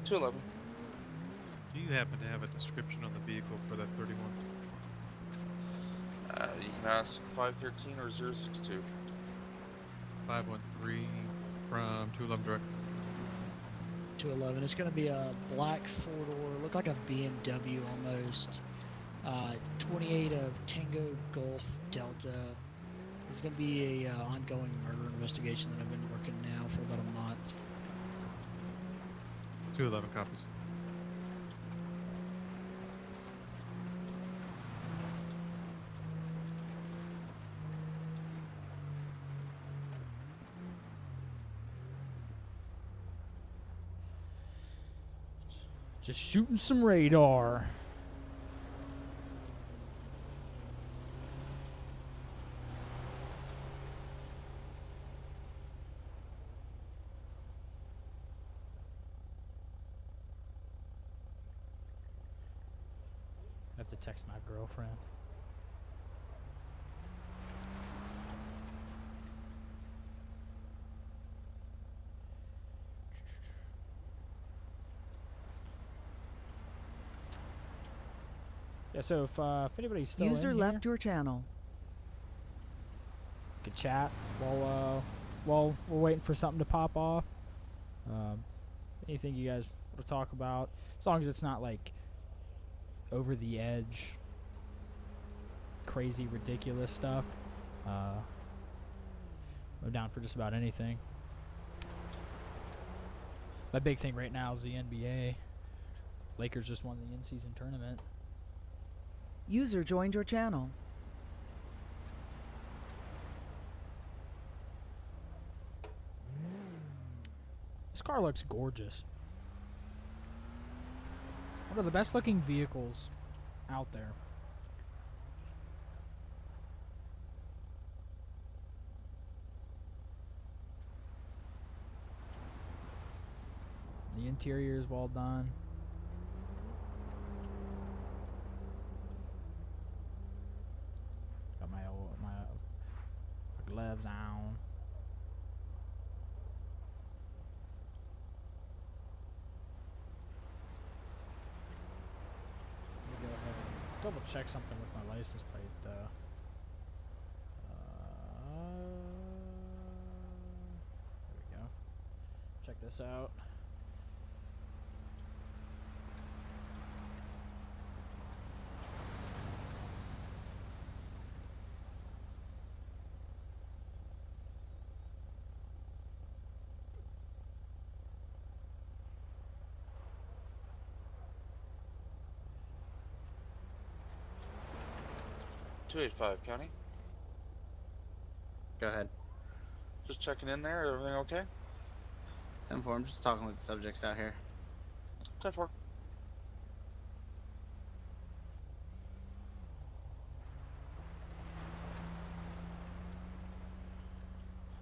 211. Do you happen to have a description on the vehicle for that 31? You can ask 513 or 062. 513 from 211 direct. 211. It's going to be a black four-door, look like a BMW almost. 28 of Tango Golf Delta. It's going to be a ongoing murder investigation that I've been working now for about a month. 211 copies. Just shooting some radar. I have to text my girlfriend. Yeah, so if anybody's still User in left here, your channel. we could chat while we're waiting for something to pop off. Anything you guys want to talk about, as long as it's not like over the edge, crazy, ridiculous stuff. I'm down for just about anything. My big thing right now is the NBA. Lakers just won the in-season tournament. User joined your channel. This car looks gorgeous. One of the best looking vehicles out there. The interior is well done. Got my gloves on. Let me go ahead and double check something with my license plate though. we go. Check this out. .285 County. Go ahead. Just checking in there. Everything okay? 10-4. I'm just talking with the subjects out here. 10-4.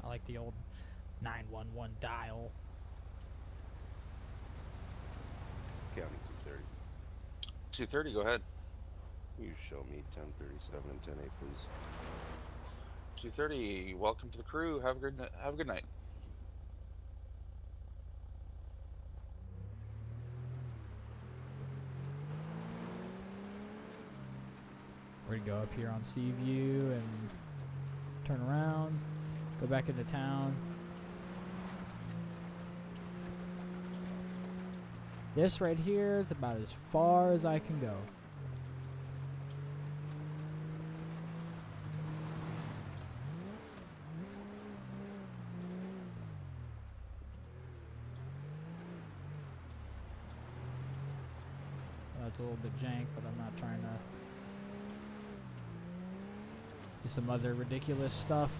I like the old 911 dial. County 230. 230. Go ahead. You show me 1037 and 10-8, please. 230. Welcome to the crew. Have a good night. We're gonna go up here on Sea View and turn around, go back into town. This right here is about as far as I can go. It's a little bit jank, but I'm not trying to do some other ridiculous stuff.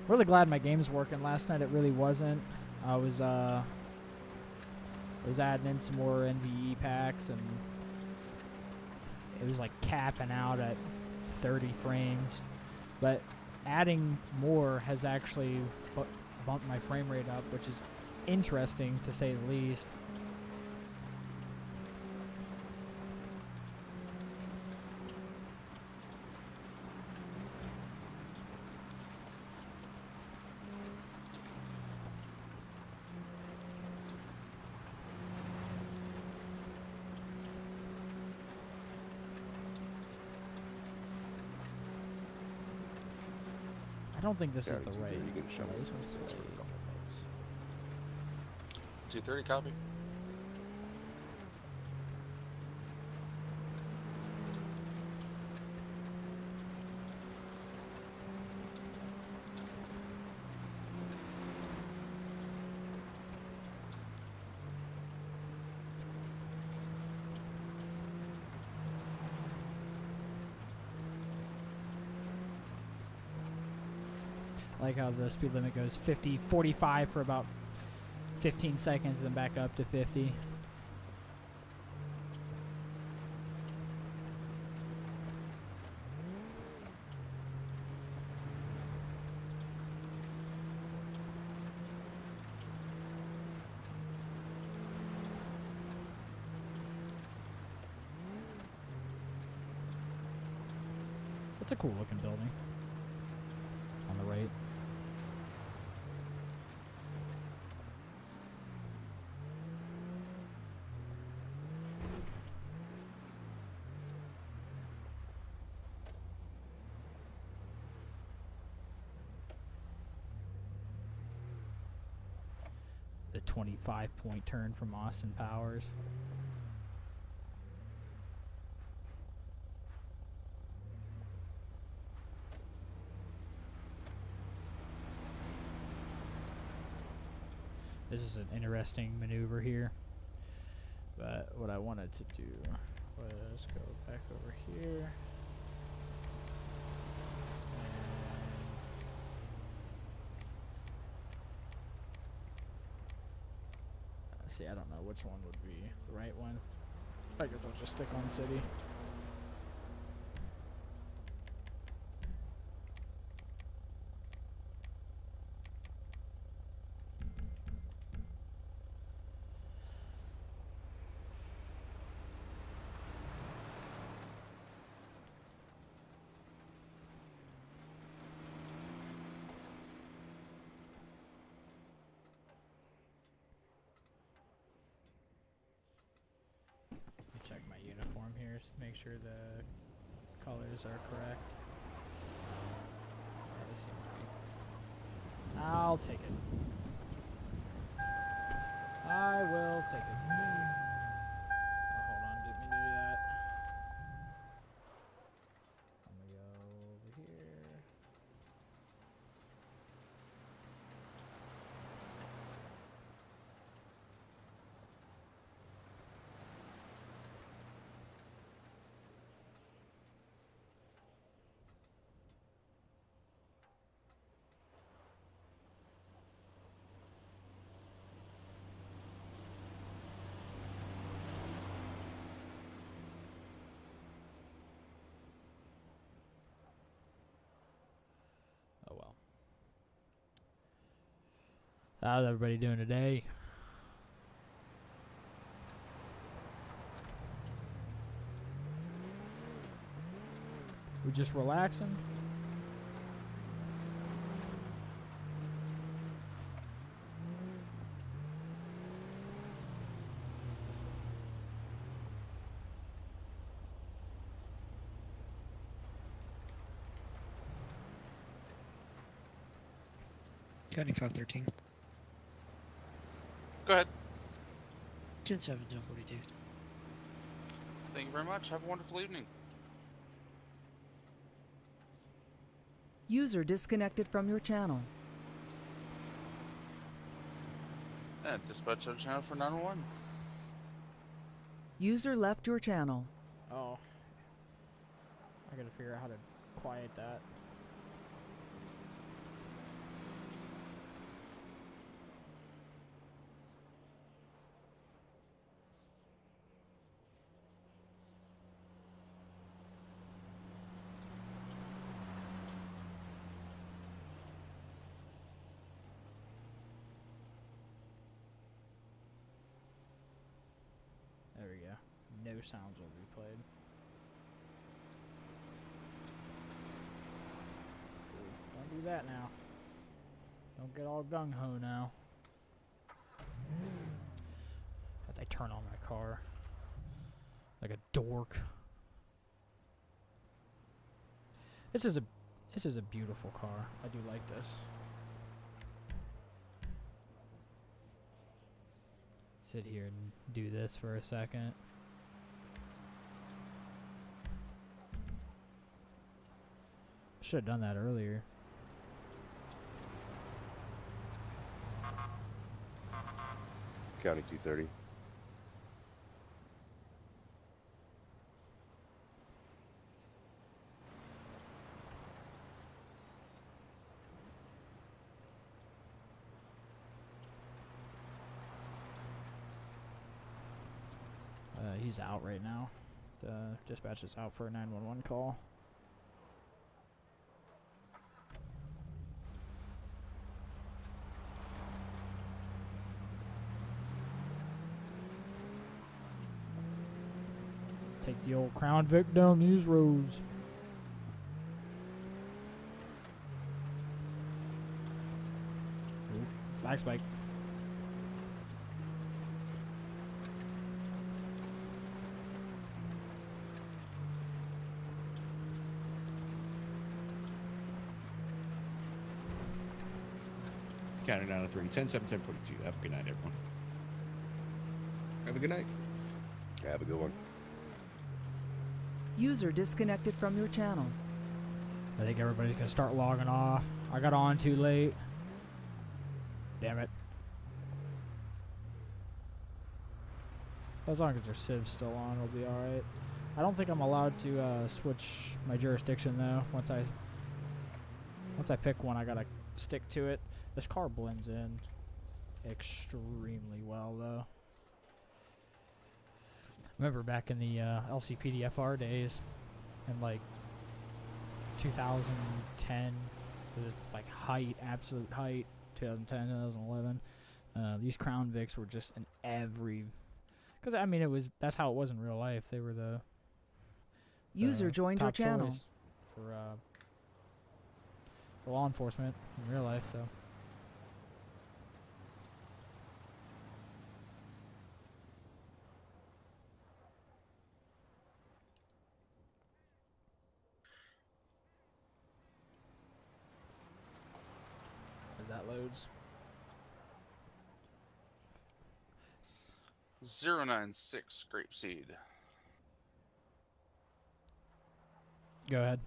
Really glad my game's working. Last night it really wasn't. I was adding in some more NVE packs, and it was like capping out at 30 frames. But adding more has actually bumped my frame rate up, which is interesting to say the least. I don't think this is the right place. 230. Copy. I like how the speed limit goes 50, 45 for about 15 seconds, then back up to 50. That's a cool looking building on the right. The 25-point turn from Austin Powers. This is an interesting maneuver here. But what I wanted to do was go back over here. See, I don't know which one would be the right one. I guess I'll just stick on city. Check my uniform here, just make sure the colors are correct. Yeah, they seem to be. I'll take it. I will take it. Oh, hold on, didn't mean to do that. I'm gonna go over here. Oh well. How's everybody doing today? We're just relaxing. County 513. Go ahead. 10-7, 1042. Thank you very much. Have a wonderful evening. User disconnected from your channel. And dispatch our channel for 911. User left your channel. Oh. I gotta figure out how to quiet that. There we go. No sounds will be played. Ooh, don't do that now. Don't get all gung-ho now. As I turn on my car. Like a dork. This is a beautiful car. I do like this. Sit here and do this for a second. Should have done that earlier. County 230. He's out right now. The dispatch is out for a 911 call. Take the old Crown Vic down these roads. Oop, flag spike. Counting down to 3. 10, 7, 10, 42. Have a good night, everyone. Have a good night. Have a good one. User disconnected from your channel. I think everybody's gonna start logging off. I got on too late. Damn it. As long as their civ's still on, it'll be alright. I don't think I'm allowed to switch my jurisdiction though. Once I pick one, I gotta stick to it. This car blends in extremely well though. Remember back in the LCPD FR days, in like 2010, it was like height, absolute height, 2010, 2011. These Crown Vics were just in every, because I mean that's how it was in real life. They were the User joined your top channel. choice for law enforcement in real life. So. roads. 096 Grapeseed. Go ahead.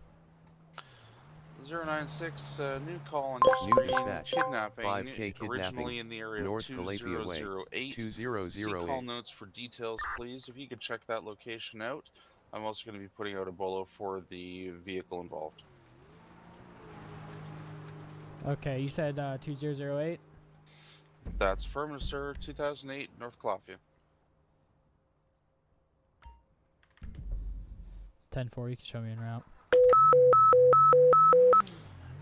096, new call on your New screen. dispatch. Kidnapping, 5K originally kidnapping. in the area North of Calapia Way. 2008. 2008. See call notes for details, please. If you could check that location out. I'm also going to be putting out a bolo for the vehicle involved. Okay, you said 2008? That's affirmative, sir. 2008, North Calapia. 10-4, you can show me en route.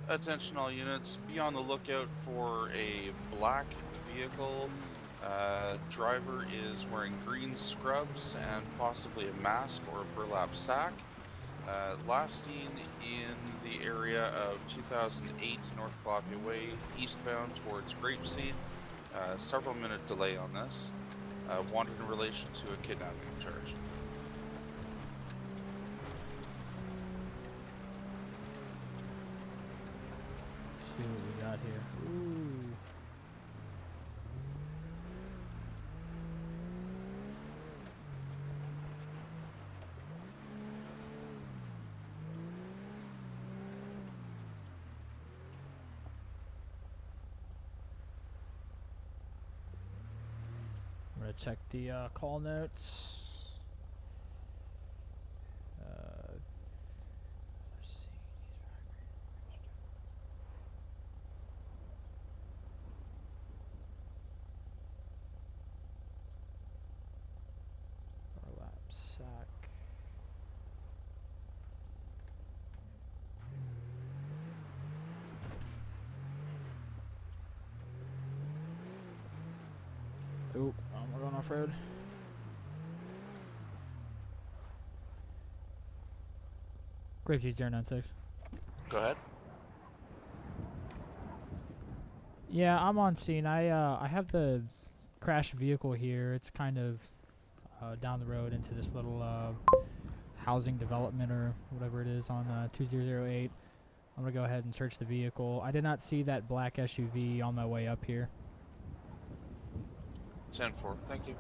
Attention all units, be on the lookout for a black vehicle. Driver is wearing green scrubs and possibly a mask or a burlap sack. Last seen in the area of 2008 North Calapia Way, eastbound towards Grapeseed. Several minute delay on this. Wanted in relation to a kidnapping charge. See what we got here. Ooh. I'm gonna check the call notes. Burlap sack. Oop, we're going off road. Grapeseed 096. Go ahead. Yeah, I'm on scene. I have the crashed vehicle here. It's kind of down the road into this little housing development or whatever it is on 2008. I'm gonna go ahead and search the vehicle. I did not see that black SUV on my way up here. 10-4, thank you.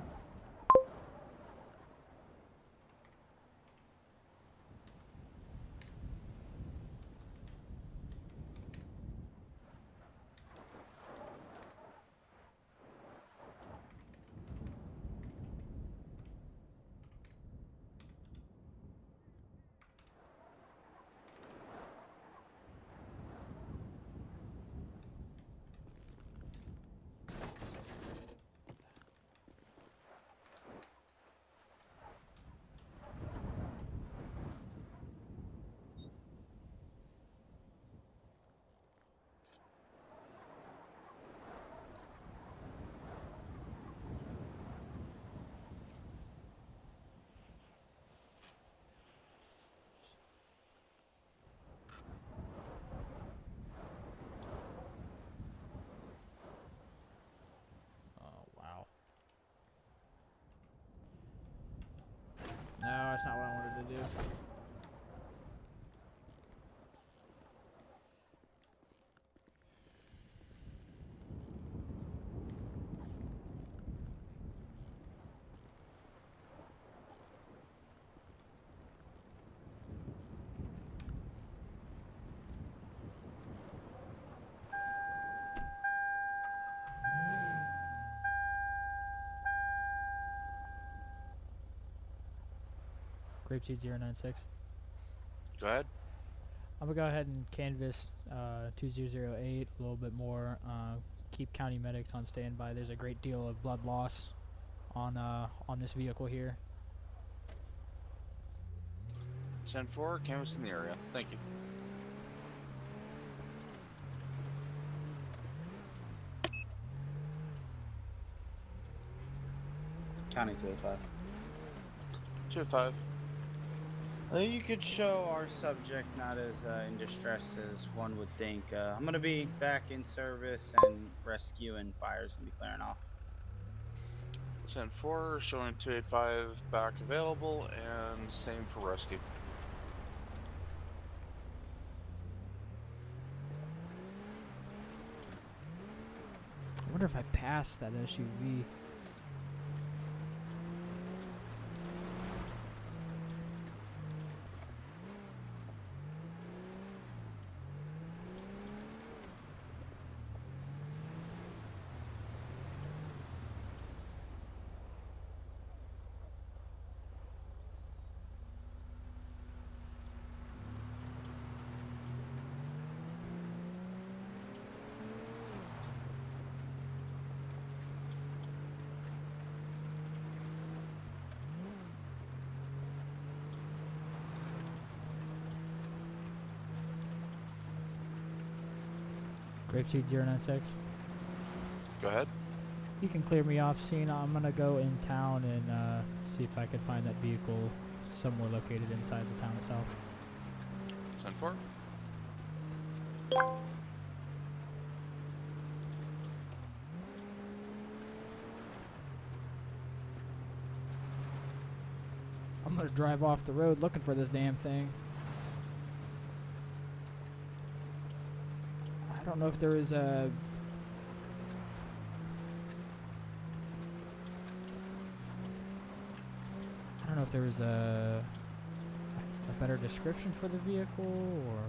No, that's not what I wanted to do. Grapeseed 096. Go ahead. I'm gonna go ahead and canvas 2008 a little bit more. Keep county medics on standby. There's a great deal of blood loss on this vehicle here. 10-4, canvas in the area. Thank you. County 205. 205. You could show our subject not as in distress as one would think. I'm going to be back in service, and rescue and fire's going to be clearing off. 10-4, showing 285 back available, and same for rescue. wonder if I passed that SUV. Grapeseed 096. Go ahead. You can clear me off scene. I'm gonna go in town and see if I can find that vehicle somewhere located inside the town itself. 10-4. I'm gonna drive off the road looking for this damn thing. I don't know if there is a... I don't know if there is a better description for the vehicle, or...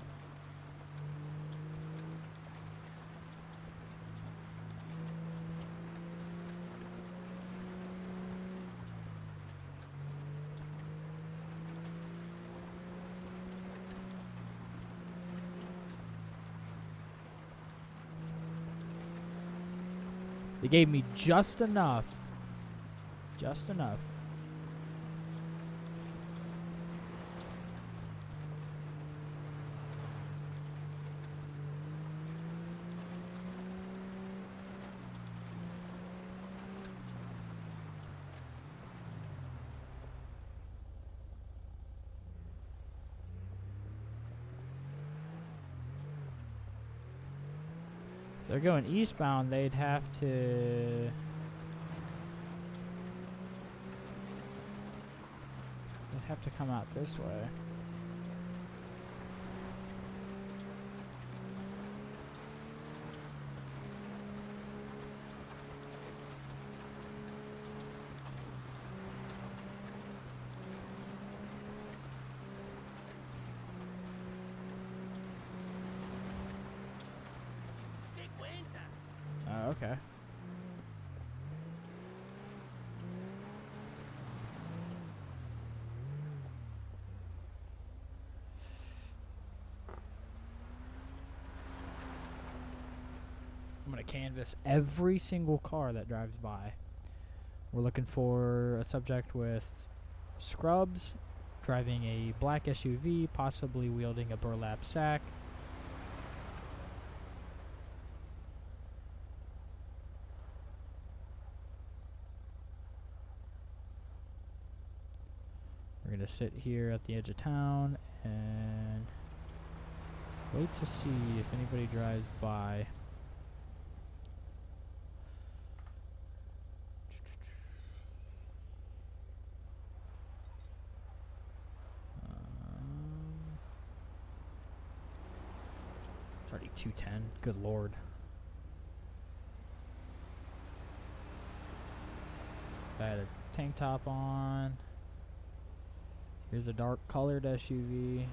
They gave me just enough. Just enough. If they're going eastbound, they'd have to... They'd have to come out this way. Oh, okay. I'm gonna canvass every single car that drives by. We're looking for a subject with scrubs, driving a black SUV, possibly wielding a burlap sack. We're gonna sit here at the edge of town and wait to see if anybody drives by. It's already 2:10. Good lord. I had a tank top on. Here's a dark colored SUV.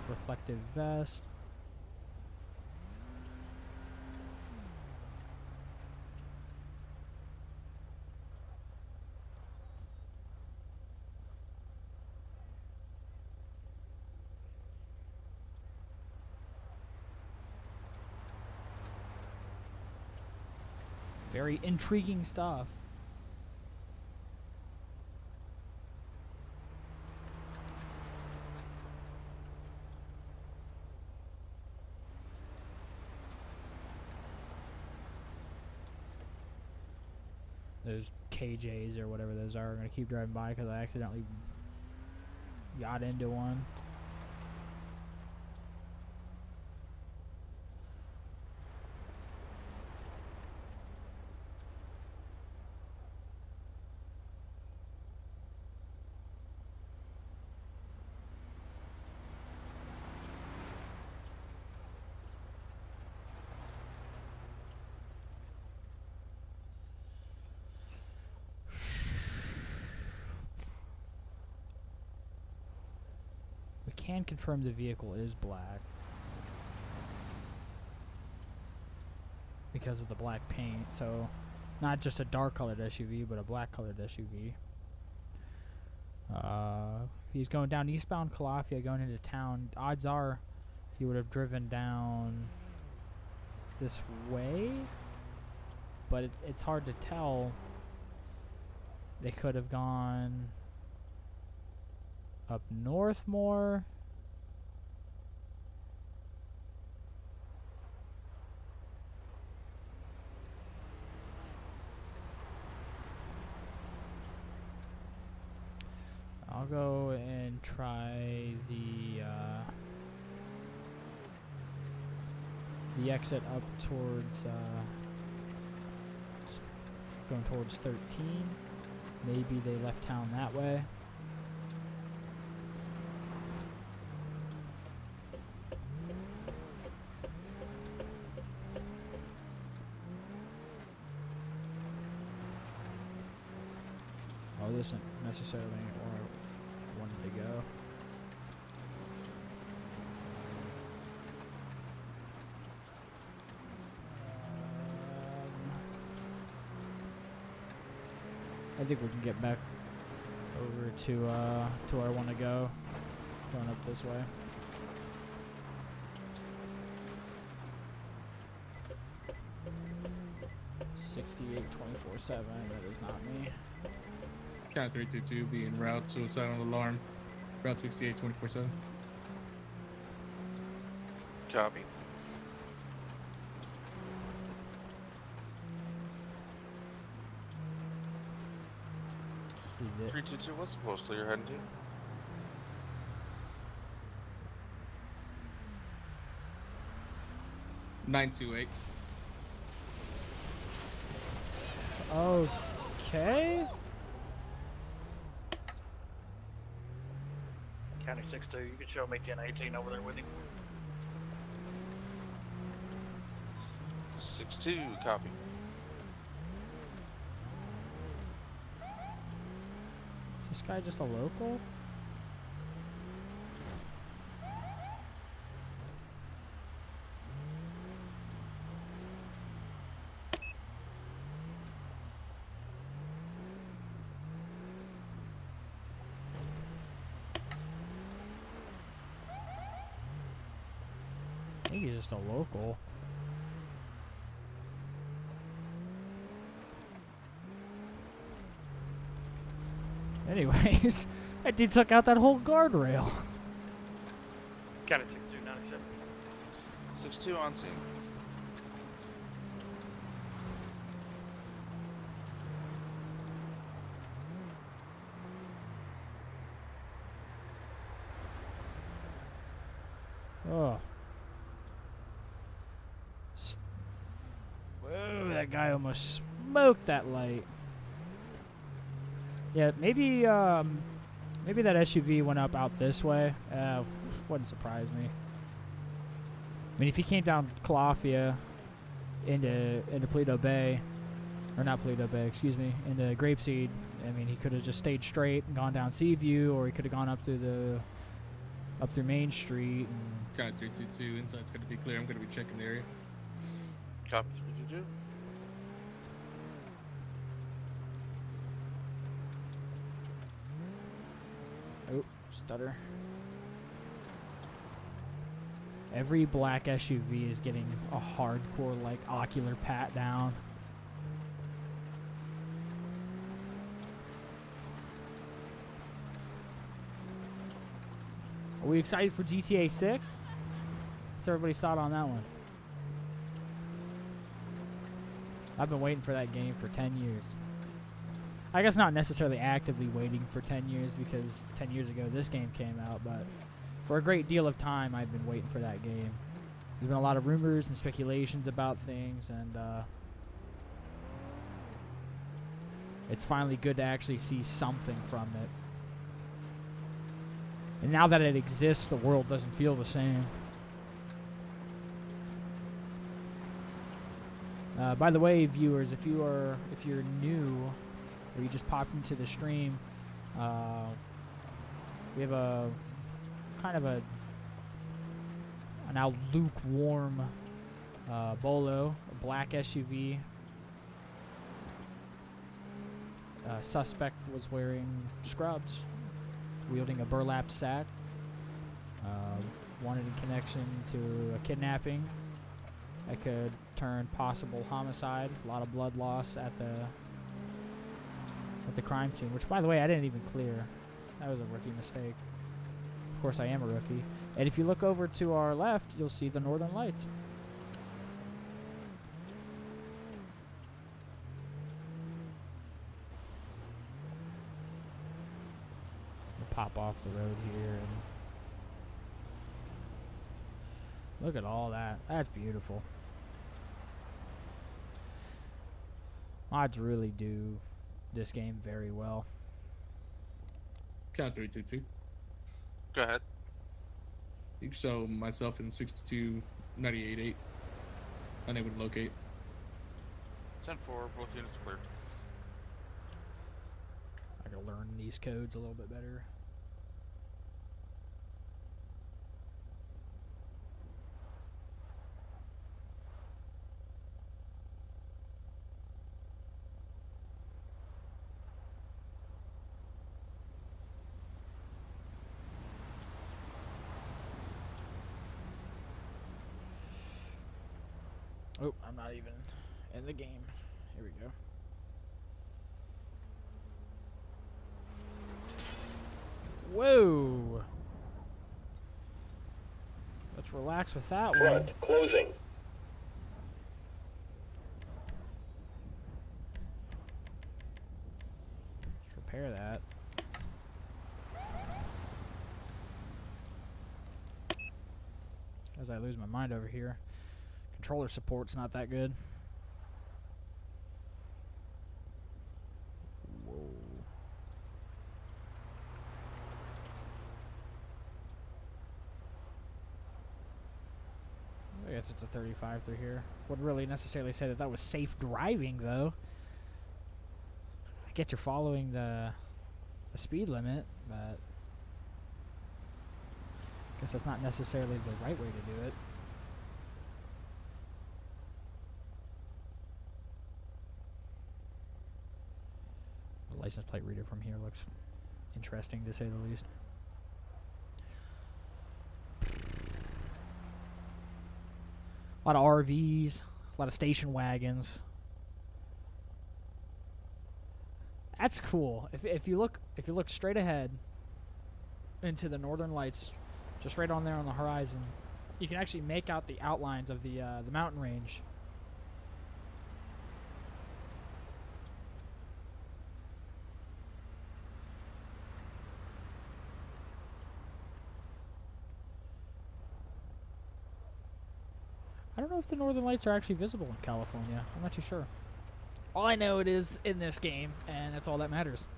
Reflective vest. Very intriguing stuff. Those KJs or whatever those are going to keep driving by because I accidentally got into one. can confirm the vehicle is black because of the black paint. So, not just a dark colored SUV, but a black colored SUV. If he's going down eastbound Calafia, going into town, odds are he would have driven down this way, but it's hard to tell. They could have gone up north more. I'll go and try the exit up towards going towards 13. Maybe they left town that way. Oh, this isn't necessarily where I wanted to go. I think we can get back over to where I want to go. Going up this way. (68) 24/7. That is not me. Count 322 being route suicidal alarm. Route 68 24/7. Copy. Is it 322, what's the postal you're heading to? (928) Okay. County 6-2, you can show me 1018 over there with him. 62, copy. Is this guy just a local? I think he's just a local. Anyways, that dude took out that whole guardrail. County 6-2, 97. 62 on scene. Oh. Whoa, that guy almost smoked that light. Yeah, maybe maybe that SUV went up out this way. Wouldn't surprise me. I mean, if he came down Calafia into Paleto Bay, or not Paleto Bay, excuse me, into Grapeseed, I mean, he could have just stayed straight and gone down Seaview, or he could have gone up through Main Street. And Count 322. Inside's going to be clear. I'm going to be checking the area. Copy 322. oh, stutter. Every black SUV is getting a hardcore, like, ocular pat down. Are we excited for GTA 6? What's everybody's thought on that one? I've been waiting for that game for 10 years. I guess not necessarily actively waiting for 10 years, because 10 years ago this game came out, but for a great deal of time I've been waiting for that game. There's been a lot of rumors and speculations about things, and it's finally good to actually see something from it. And now that it exists, the world doesn't feel the same. By the way, viewers, if you're new or you just popped into the stream, we have a kind of a now lukewarm Bolo, a black SUV. Suspect was wearing scrubs, wielding a burlap sack. Wanted in connection to a kidnapping that could turn possible homicide. A lot of blood loss at the crime scene, which, by the way, I didn't even clear. That was a rookie mistake. Of course, I am a rookie. And if you look over to our left, you'll see the Northern Lights. We'll pop off the road here and look at all that. That's beautiful. Mods really do this game very well. Count 3, 2, 2. Go ahead. You can show myself in 62, 98, 8. Unable to locate. 10-4, both units clear. I gotta learn these codes a little bit better. Oh, I'm not even in the game. Here we go. Whoa! Let's relax with that one. Front closing. Let's repair that. As I lose my mind over here. Controller support's not that good. Whoa. I guess it's a 35 through here. Wouldn't really necessarily say that that was safe driving, though. I get you're following the speed limit, but I guess that's not necessarily the right way to do it. License plate reader from here looks interesting, to say the least. A lot of RVs, a lot of station wagons. That's cool. If you look straight ahead into the Northern Lights, just right on there on the horizon, you can actually make out the outlines of the mountain range. I don't know if the Northern Lights are actually visible in California. I'm not too sure. All I know it is in this game, and that's all that matters.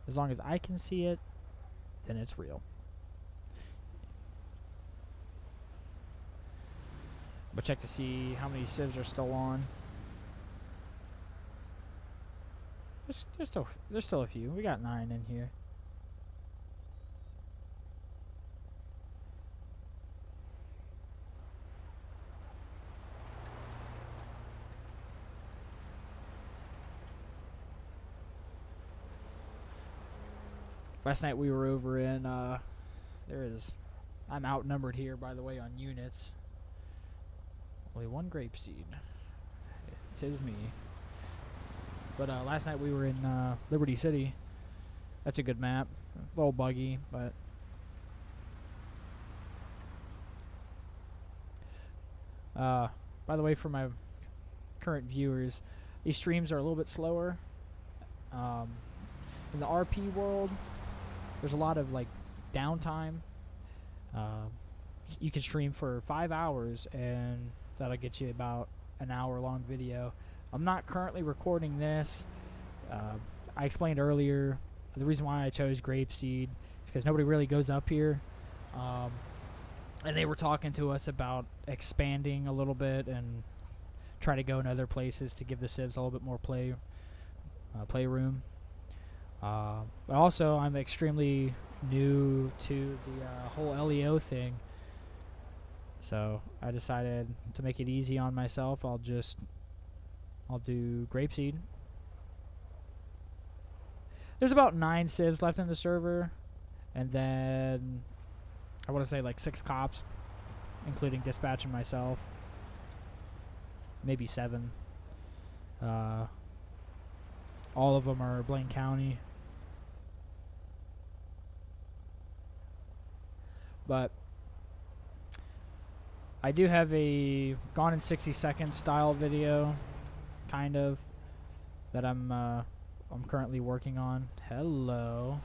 As long as I can see it, then it's real. But check to see how many civs are still on. There's still a few. We got 9 in here. Last night we were over in, I'm outnumbered here, by the way, on units. Only one Grapeseed. 'Tis me. But last night we were in Liberty City. That's a good map. A little buggy, but... by the way, for my current viewers, these streams are a little bit slower. In the RP world, there's a lot of like downtime. You can stream for 5 hours and that'll get you about an hour-long video. I'm not currently recording this. I explained earlier the reason why I chose Grapeseed is because nobody really goes up here. And they were talking to us about expanding a little bit and try to go in other places to give the civs a little bit more playroom. But also, I'm extremely new to the whole LEO thing. So I decided to make it easy on myself. I'll do Grapeseed. There's about 9 civs left in the server, and then I want to say like 6 cops, including dispatch and myself. Maybe 7. All of them are Blaine County. But I do have a Gone in 60 Seconds style video, kind of, that I'm currently working on. Hello.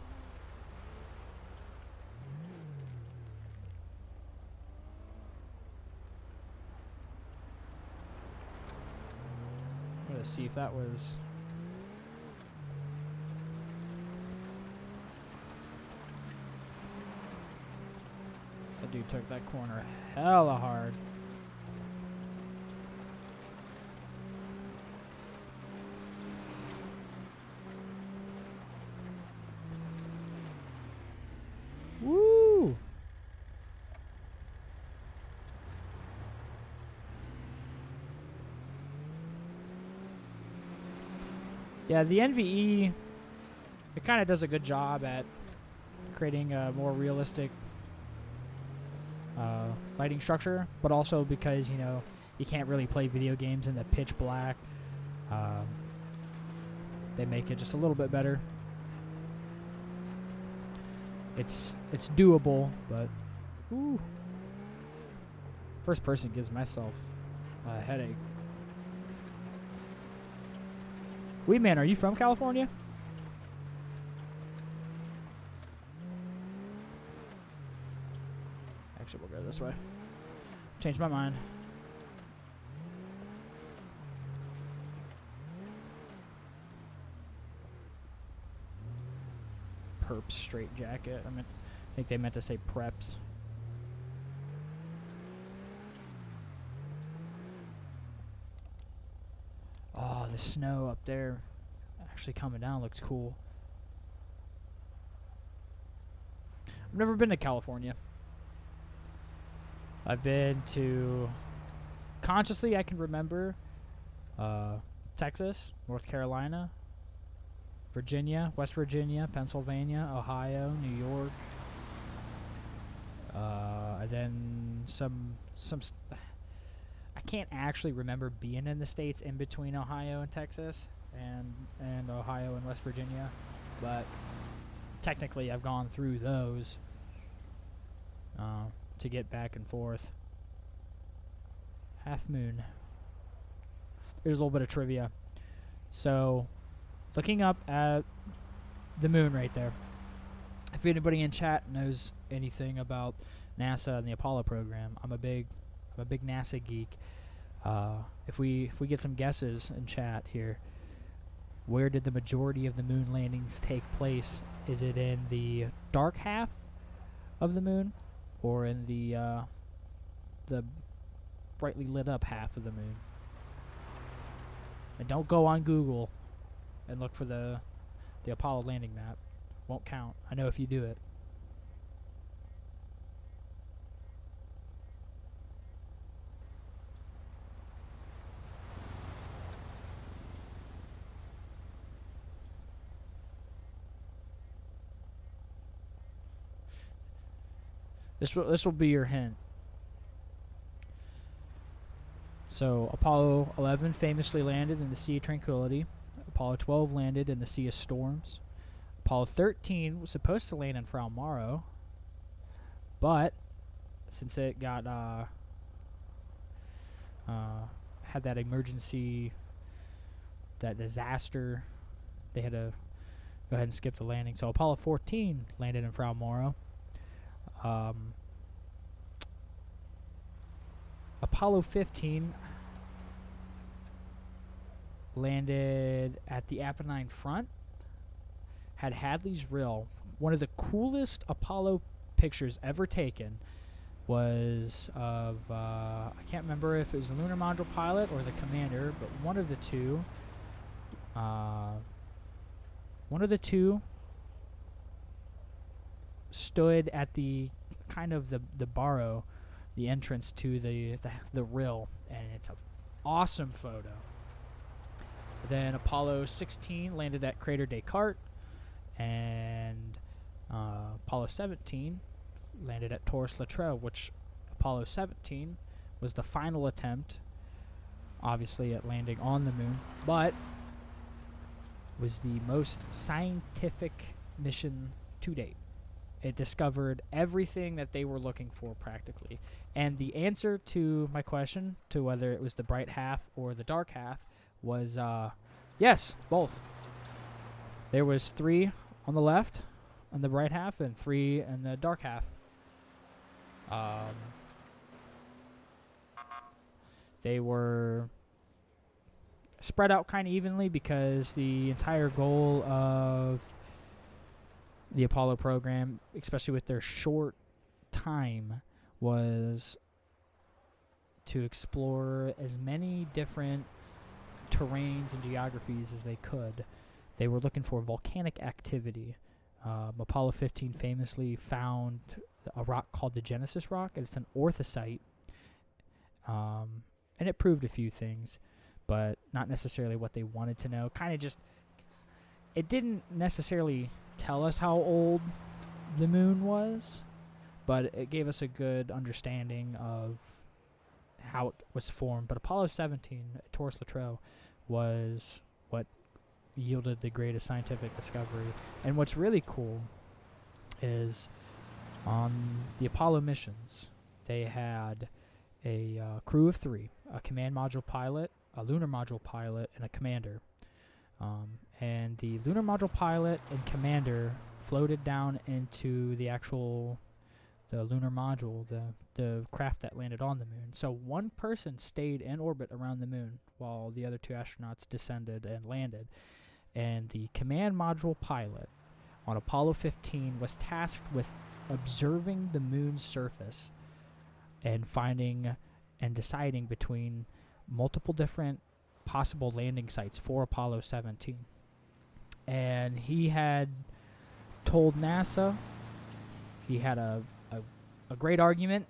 I'm gonna see if that was. That dude took that corner hella hard. Woo! Yeah, the NVE, it kind of does a good job at creating a more realistic lighting structure, but also because, you know, you can't really play video games in the pitch black, they make it just a little bit better. It's doable, but ooh. First person gives myself a headache. Weedman, are you from California? Actually, we'll go this way. Changed my mind. Perp straight jacket. I think they meant to say preps. Oh, the snow up there actually coming down looks cool. I've never been to California. I've been to, consciously I can remember, Texas, North Carolina, Virginia, West Virginia, Pennsylvania, Ohio, New York, and then I can't actually remember being in the states in between Ohio and Texas, and Ohio and West Virginia, but technically I've gone through those to get back and forth. Half moon. There's a little bit of trivia. So, looking up at the moon right there. If anybody in chat knows anything about NASA and the Apollo program, I'm a big NASA geek. If we get some guesses in chat here, where did the majority of the moon landings take place? Is it in the dark half of the moon, or in the brightly lit up half of the moon? And don't go on Google and look for the Apollo landing map. Won't count. I know if you do it. This will be your hint. So, Apollo 11 famously landed in the Sea of Tranquility. Apollo 12 landed in the Sea of Storms. Apollo 13 was supposed to land in Frau Morrow, but since it got had that emergency, that disaster, they had to go ahead and skip the landing. So Apollo 14 landed in Frau Morrow. Apollo 15 landed at the Apennine Front. Had Hadley's Rill. One of the coolest Apollo pictures ever taken was of, I can't remember if it was the lunar module pilot or the commander, but one of the two. one of the two stood at the kind of the barrow, the entrance to the rill, and it's an awesome photo. Then Apollo 16 landed at Crater Descartes, and Apollo 17 landed at Taurus-Latreille, which Apollo 17 was the final attempt, obviously, at landing on the moon, but was the most scientific mission to date. It discovered everything that they were looking for, practically. And the answer to my question, to whether it was the bright half or the dark half, was yes, both. There was 3 on the left, on the bright half, and 3 in the dark half. They were spread out kind of evenly because the entire goal of the Apollo program, especially with their short time, was to explore as many different terrains and geographies as they could. They were looking for volcanic activity. Apollo 15 famously found a rock called the Genesis Rock, and it's an orthosite. And it proved a few things, but not necessarily what they wanted to know. Kind of just, it didn't necessarily tell us how old the moon was, but it gave us a good understanding of how it was formed. But Apollo 17, Taurus-Latreille, was what yielded the greatest scientific discovery. And what's really cool is on the Apollo missions, they had a crew of 3, a command module pilot, a lunar module pilot, and a commander. And the lunar module pilot and commander floated down into the lunar module, the craft that landed on the moon. So one person stayed in orbit around the moon while the other 2 astronauts descended and landed. And the command module pilot on Apollo 15 was tasked with observing the moon's surface and finding and deciding between multiple different possible landing sites for Apollo 17. And he had told NASA he had a great argument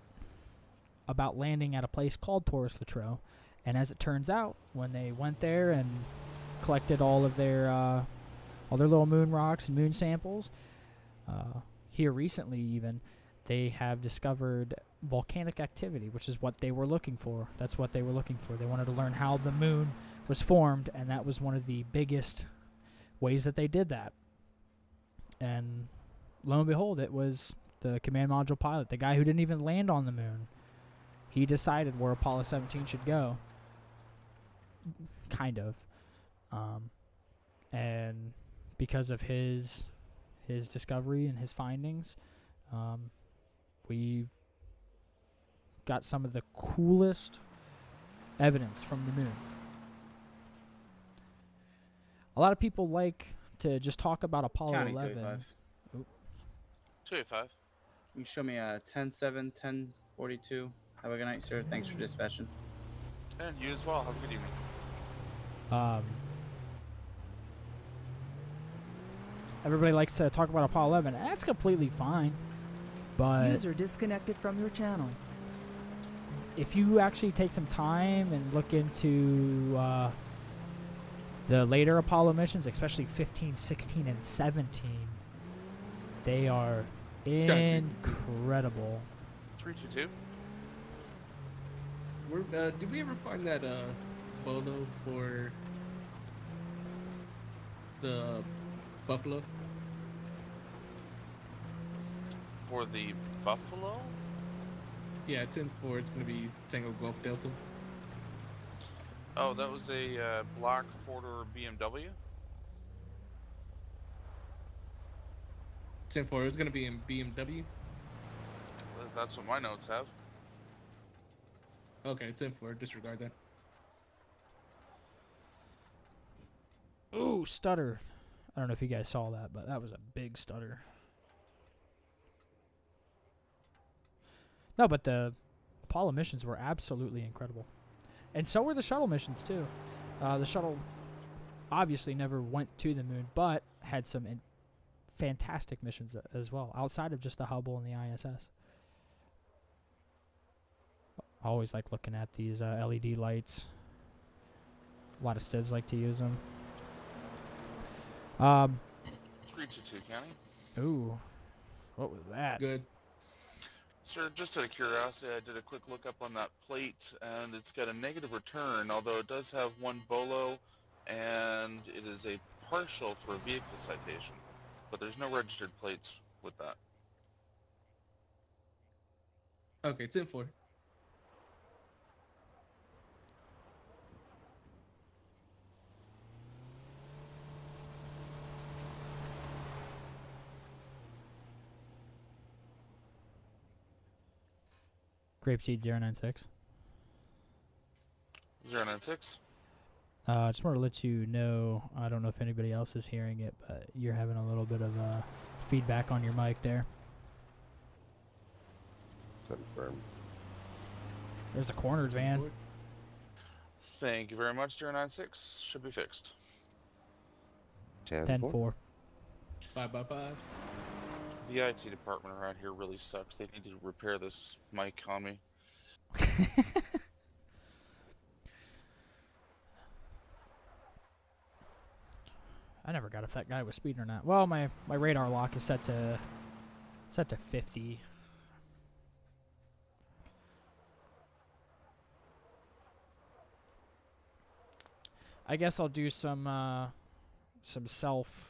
about landing at a place called Taurus-Latreille. And as it turns out, when they went there and collected all their little moon rocks and moon samples, here recently even, they have discovered volcanic activity, which is what they were looking for. That's what they were looking for. They wanted to learn how the moon was formed, and that was one of the biggest ways that they did that. And lo and behold, it was the command module pilot, the guy who didn't even land on the moon. He decided where Apollo 17 should go. Kind of. And because of his discovery and his findings, we got some of the coolest evidence from the moon. A lot of people like to just talk about Apollo County 11. 285. 285. You can show me 10-7, 10-42. Have a good night, sir. Thanks for dispatching. And you as well. Have a good evening. Everybody likes to talk about Apollo 11. That's completely fine. But User disconnected from your channel. if you actually take some time and look into the later Apollo missions, especially 15, 16, and 17, they are incredible. 322. Did we ever find that photo for the Buffalo? For the Buffalo? Yeah, 10-4. It's going to be Tango Golf Delta. Oh, that was a black four-door BMW? 10-4. It was going to be in BMW. That's what my notes have. Okay, 10-4. Disregard that. Ooh, stutter. I don't know if you guys saw that, but that was a big stutter. No, but the Apollo missions were absolutely incredible. And so were the shuttle missions, too. The shuttle obviously never went to the moon, but had some fantastic missions as well, outside of just the Hubble and the ISS. I always like looking at these LED lights. A lot of civs like to use them. 322 County. Ooh, what was that? Good. Sir, just out of curiosity, I did a quick look up on that plate, and it's got a negative return, although it does have one bolo, and it is a partial for a vehicle citation. But there's no registered plates with that. Okay, 10-4. Grapeseed 096. 096. I just want to let you know, I don't know if anybody else is hearing it, but you're having a little bit of feedback on your mic there. Confirm. There's a cornered van. Thank you very much, 096. Should be fixed. 10-4. 5x5. The IT department around here really sucks. They need to repair this mic on me. I never got if that guy was speeding or not. Well, my radar lock is set to 50. I guess I'll do some self.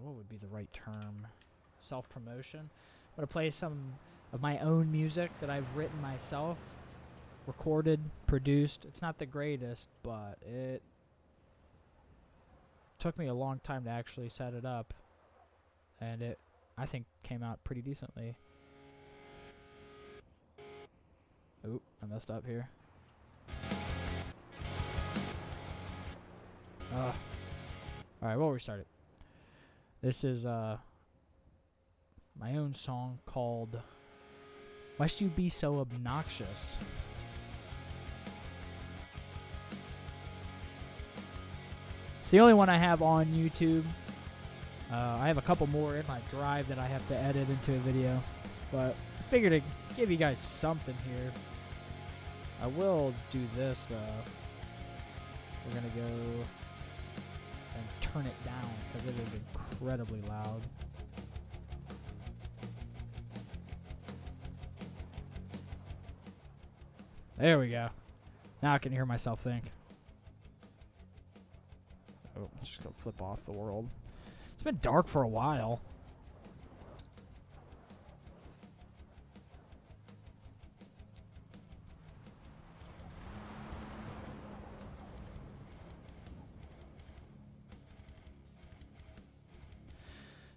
What would be the right term? Self-promotion. I'm gonna play some of my own music that I've written myself, recorded, produced. It's not the greatest, but it took me a long time to actually set it up, and it, I think, came out pretty decently. Oop, I messed up here. Alright, we'll restart it. This is my own song called Must You Be So Obnoxious. It's the only one I have on YouTube. I have a couple more in my drive that I have to edit into a video, but I figured to give you guys something here. I will do this though. We're gonna go and turn it down because it is incredibly loud. There we go. Now I can hear myself think. Oh, I'm just gonna flip off the world. It's been dark for a while.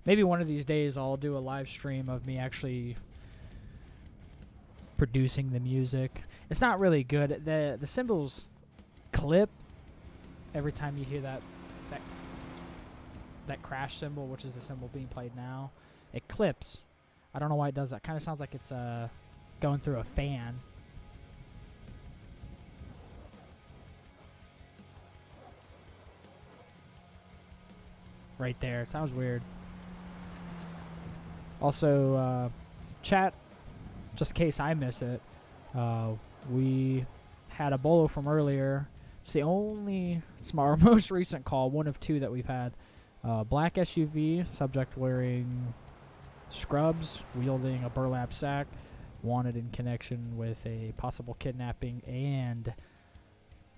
Maybe one of these days I'll do a live stream of me actually producing the music. It's not really good. The cymbals clip every time you hear that crash cymbal, which is the cymbal being played now. It clips. I don't know why it does that. Kind of sounds like it's going through a fan. Right there. It sounds weird. Also, chat, just in case I miss it, we had a bolo from earlier. It's our most recent call, one of two that we've had. Black SUV, subject wearing scrubs, wielding a burlap sack, wanted in connection with a possible kidnapping and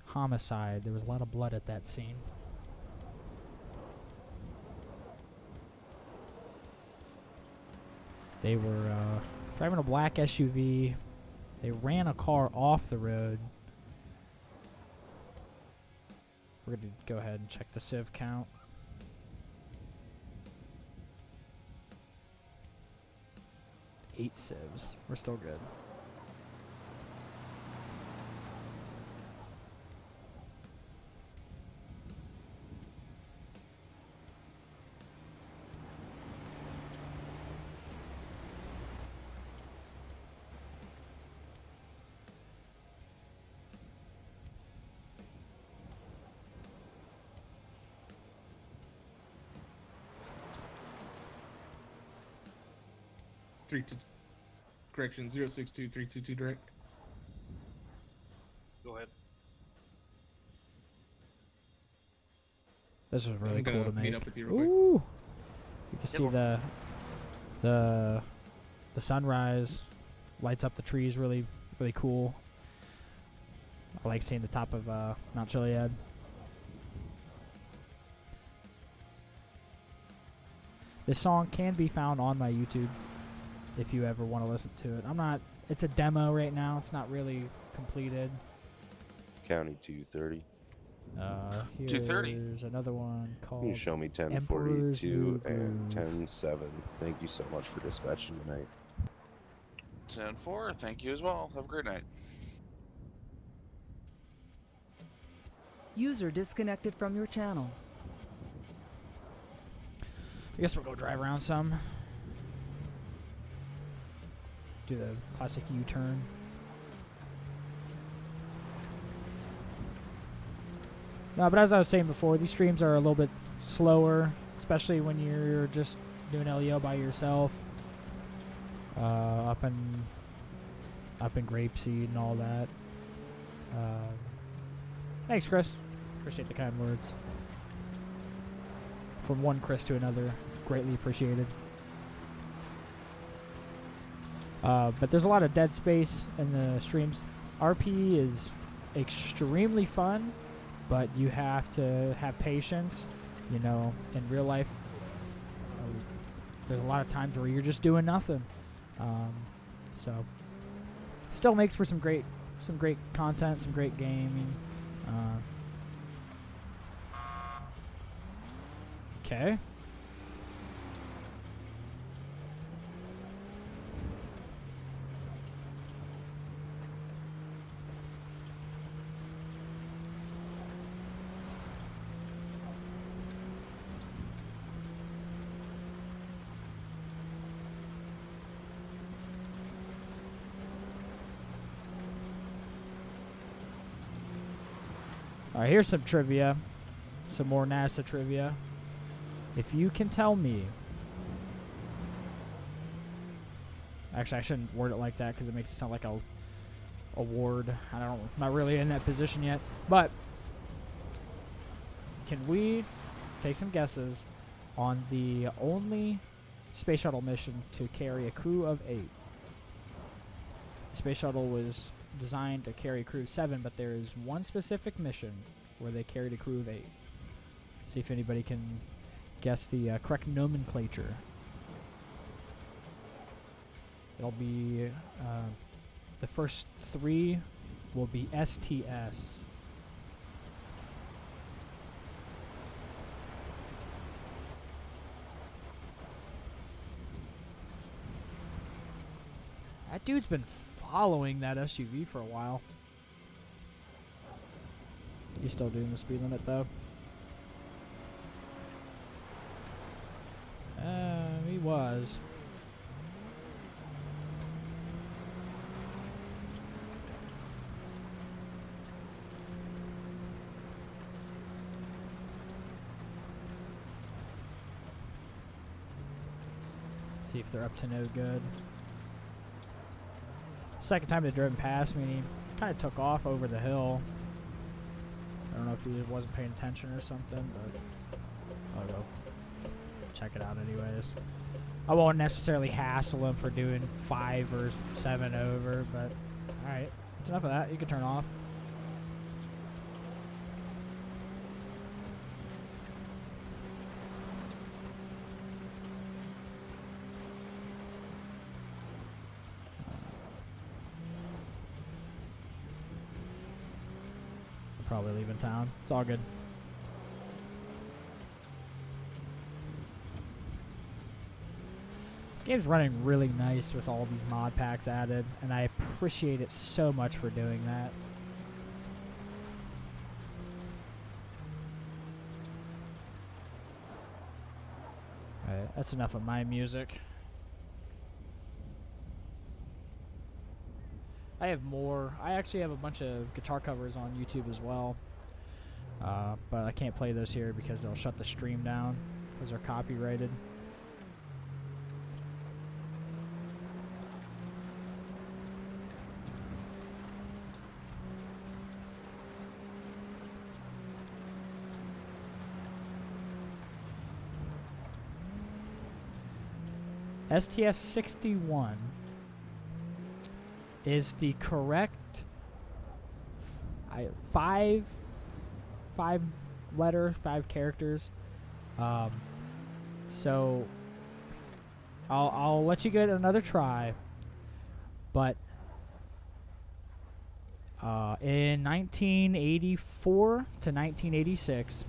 homicide. There was a lot of blood at that scene. They were driving a black SUV. They ran a car off the road. We're going to go ahead and check the civ count. Eight civs. We're still good. correction, 062322 direct. Go ahead. This is really I'm cool gonna to make. meet up with you real quick. Ooh, you can Yep. see the sunrise lights up the trees. Really, really cool. I like seeing the top of Mount Chiliad. This song can be found on my YouTube if you ever want to listen to it. It's a demo right now. It's not really completed. County 230. 230. Here's another one called Can you show me Emperor's New 1042 and Groove. 10-7? Thank you so much for dispatching tonight. 10-4. Thank you as well. Have a great night. User disconnected from your channel. I guess we'll go drive around some. Do the classic U-turn. No, but as I was saying before, these streams are a little bit slower, especially when you're just doing LEO by yourself. Up in Grapeseed and all that. Thanks, Chris. Appreciate the kind words. From one Chris to another, greatly appreciated. But there's a lot of dead space in the streams. RP is extremely fun, but you have to have patience. You know, in real life, there's a lot of times where you're just doing nothing. So, still makes for some great content, some great gaming. Okay. Alright, here's some trivia. Some more NASA trivia. If you can tell me... Actually, I shouldn't word it like that because it makes it sound like a award. I don't know. I'm not really in that position yet. But can we take some guesses on the only space shuttle mission to carry a crew of 8? The space shuttle was designed to carry a crew of 7, but there is one specific mission where they carried a crew of 8. See if anybody can guess the correct nomenclature. It'll be the first 3 will be STS. That dude's been following that SUV for a while. He's still doing the speed limit though. He was. See if they're up to no good. Second time they drove past me, and he kind of took off over the hill. I don't know if he wasn't paying attention or something, but I'll go check it out anyways. I won't necessarily hassle him for doing 5 or 7 over, but alright. That's enough of that. You can turn off. Probably leaving town. It's all good. This game's running really nice with all these mod packs added, and I appreciate it so much for doing that. Alright, that's enough of my music. I have more. I actually have a bunch of guitar covers on YouTube as well. But I can't play those here because they'll shut the stream down because they're copyrighted. STS-61 is the correct five characters. So I'll let you get another try, but in 1984 to 1986,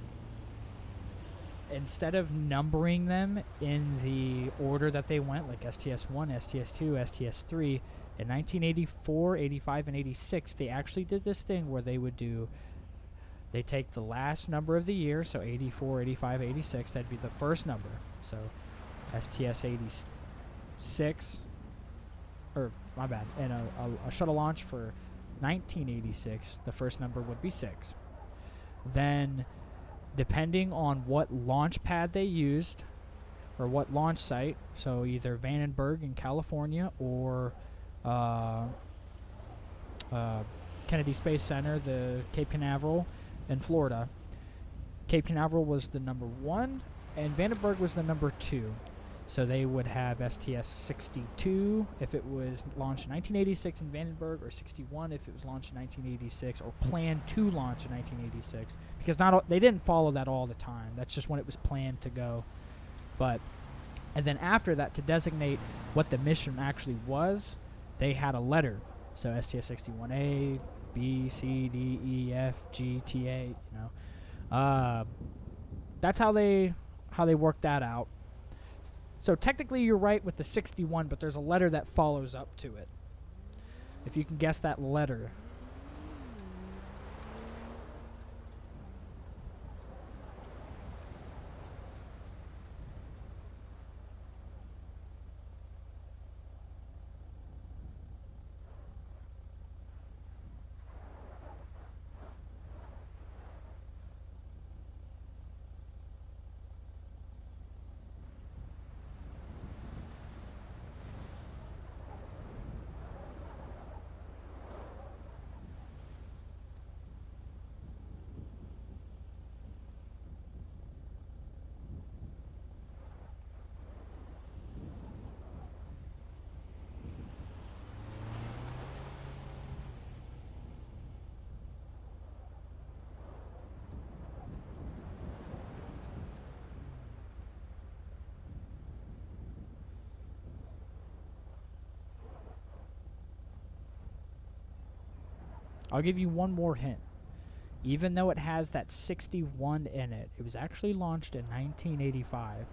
instead of numbering them in the order that they went, like STS-1, STS-2, STS-3, in 1984, 85, and 86, they actually did this thing where they take the last number of the year, so 84, 85, 86, that'd be the first number. So STS-86, or my bad, and a shuttle launch for 1986, the first number would be 6. Then, depending on what launch pad they used, or what launch site, so either Vandenberg in California or Kennedy Space Center, the Cape Canaveral in Florida. Cape Canaveral was the number 1, and Vandenberg was the number 2. So they would have STS-62 if it was launched in 1986 in Vandenberg, or 61 if it was launched in 1986, or planned to launch in 1986. Because they didn't follow that all the time. That's just when it was planned to go. And then after that, to designate what the mission actually was, they had a letter. So STS-61A, B, C, D, E, F, G, T, A. That's how they worked that out. So technically you're right with the 61, but there's a letter that follows up to it. If you can guess that letter. I'll give you one more hint. Even though it has that 61 in it, it was actually launched in 1985.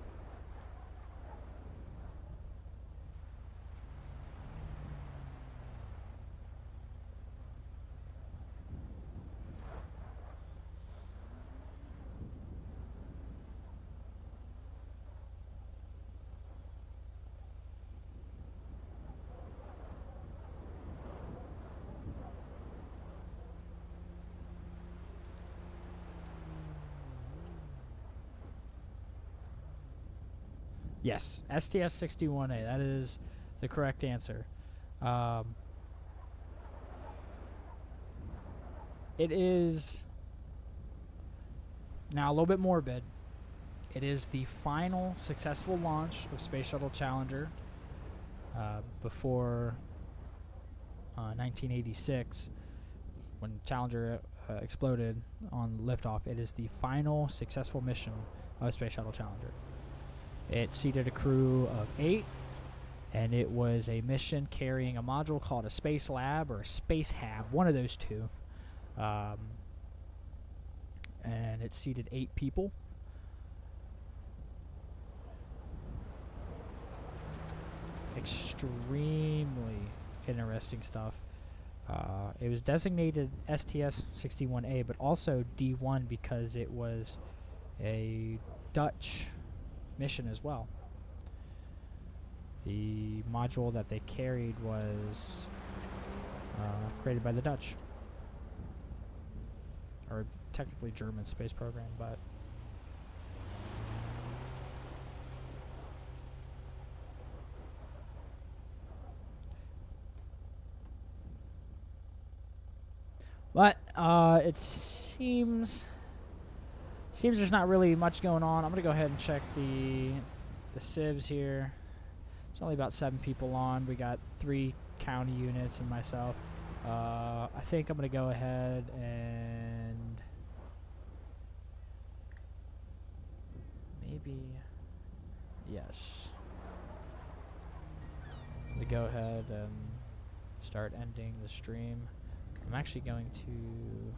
Yes, STS-61A. That is the correct answer. It is now a little bit morbid. It is the final successful launch of Space Shuttle Challenger before 1986, when Challenger exploded on liftoff. It is the final successful mission of Space Shuttle Challenger. It seated a crew of 8, and it was a mission carrying a module called a Space Lab or a Space Hab, one of those two. And it seated 8 people. Extremely interesting stuff. It was designated STS-61A, but also D1 because it was a Dutch mission as well. The module that they carried was created by the Dutch, or technically German space program, but it seems there's not really much going on. I'm gonna go ahead and check the civs here. It's only about 7 people on. We got 3 county units and myself. I think I'm going to go ahead and maybe, yes. I'm going to go ahead and start ending the stream. I'm actually going to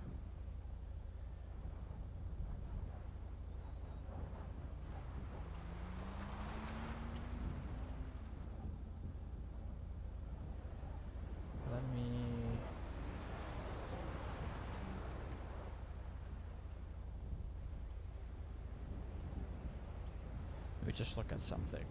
let me just look at something.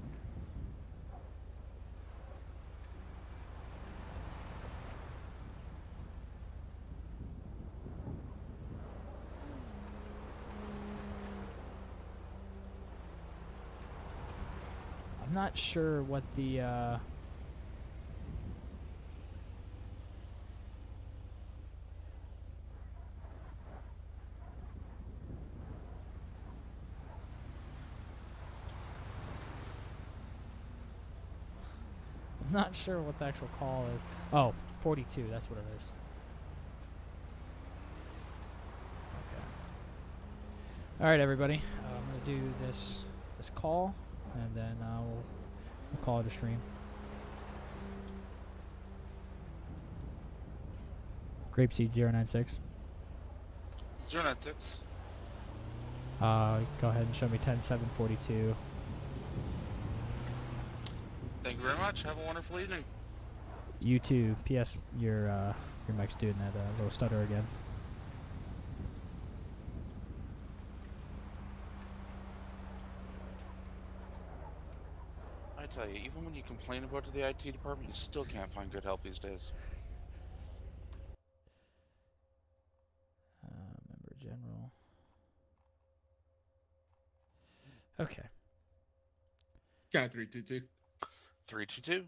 I'm not sure what the I'm not sure what the actual call is. Oh, 42, that's what it is. Okay. All right, everybody. I'm going to do this call, and then we'll call it a stream. Grapeseed 096. 096. Go ahead and show me 10-7-42. Thank you very much. Have a wonderful evening. You too. P.S. Your mic's doing that little stutter again. I tell you, even when you complain about the IT department, you still can't find good help these days. Member General. Okay. Got 322. 322.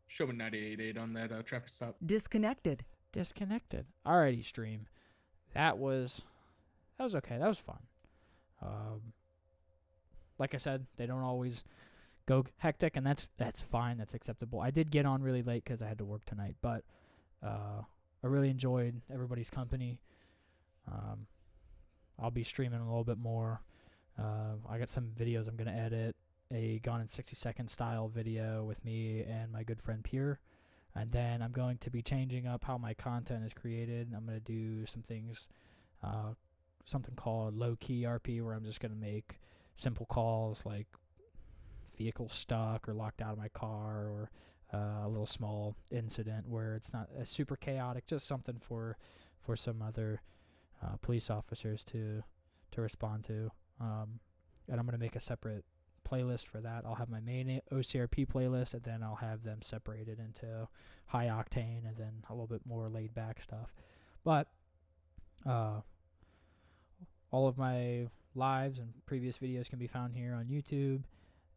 Showing 98.8 on that traffic stop. Disconnected. Disconnected. Alrighty, stream. That was okay. That was fun. Like I said, they don't always go hectic, and that's fine. That's acceptable. I did get on really late because I had to work tonight, but I really enjoyed everybody's company. I'll be streaming a little bit more. I got some videos I'm going to edit. A Gone in 60 Seconds style video with me and my good friend Pierre. And then I'm going to be changing up how my content is created. I'm going to do some things, something called low-key RP, where I'm just going to make simple calls like vehicle stuck or locked out of my car, or a little small incident where it's not super chaotic, just something for some other police officers to respond to. And I'm going to make a separate playlist for that. I'll have my main OCRP playlist, and then I'll have them separated into high octane and then a little bit more laid back stuff. But all of my lives and previous videos can be found here on YouTube,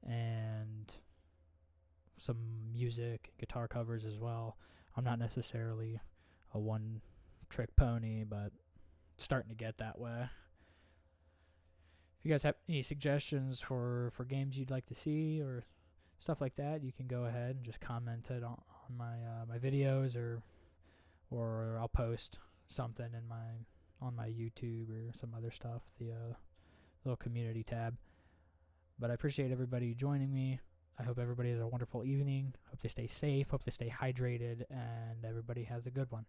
and some music, guitar covers as well. I'm not necessarily a one-trick pony, but it's starting to get that way. If you guys have any suggestions for games you'd like to see or stuff like that, you can go ahead and just comment it on my videos, or I'll post something on my YouTube or some other stuff, the little community tab. But I appreciate everybody joining me. I hope everybody has a wonderful evening. Hope they stay safe. Hope they stay hydrated, and everybody has a good one.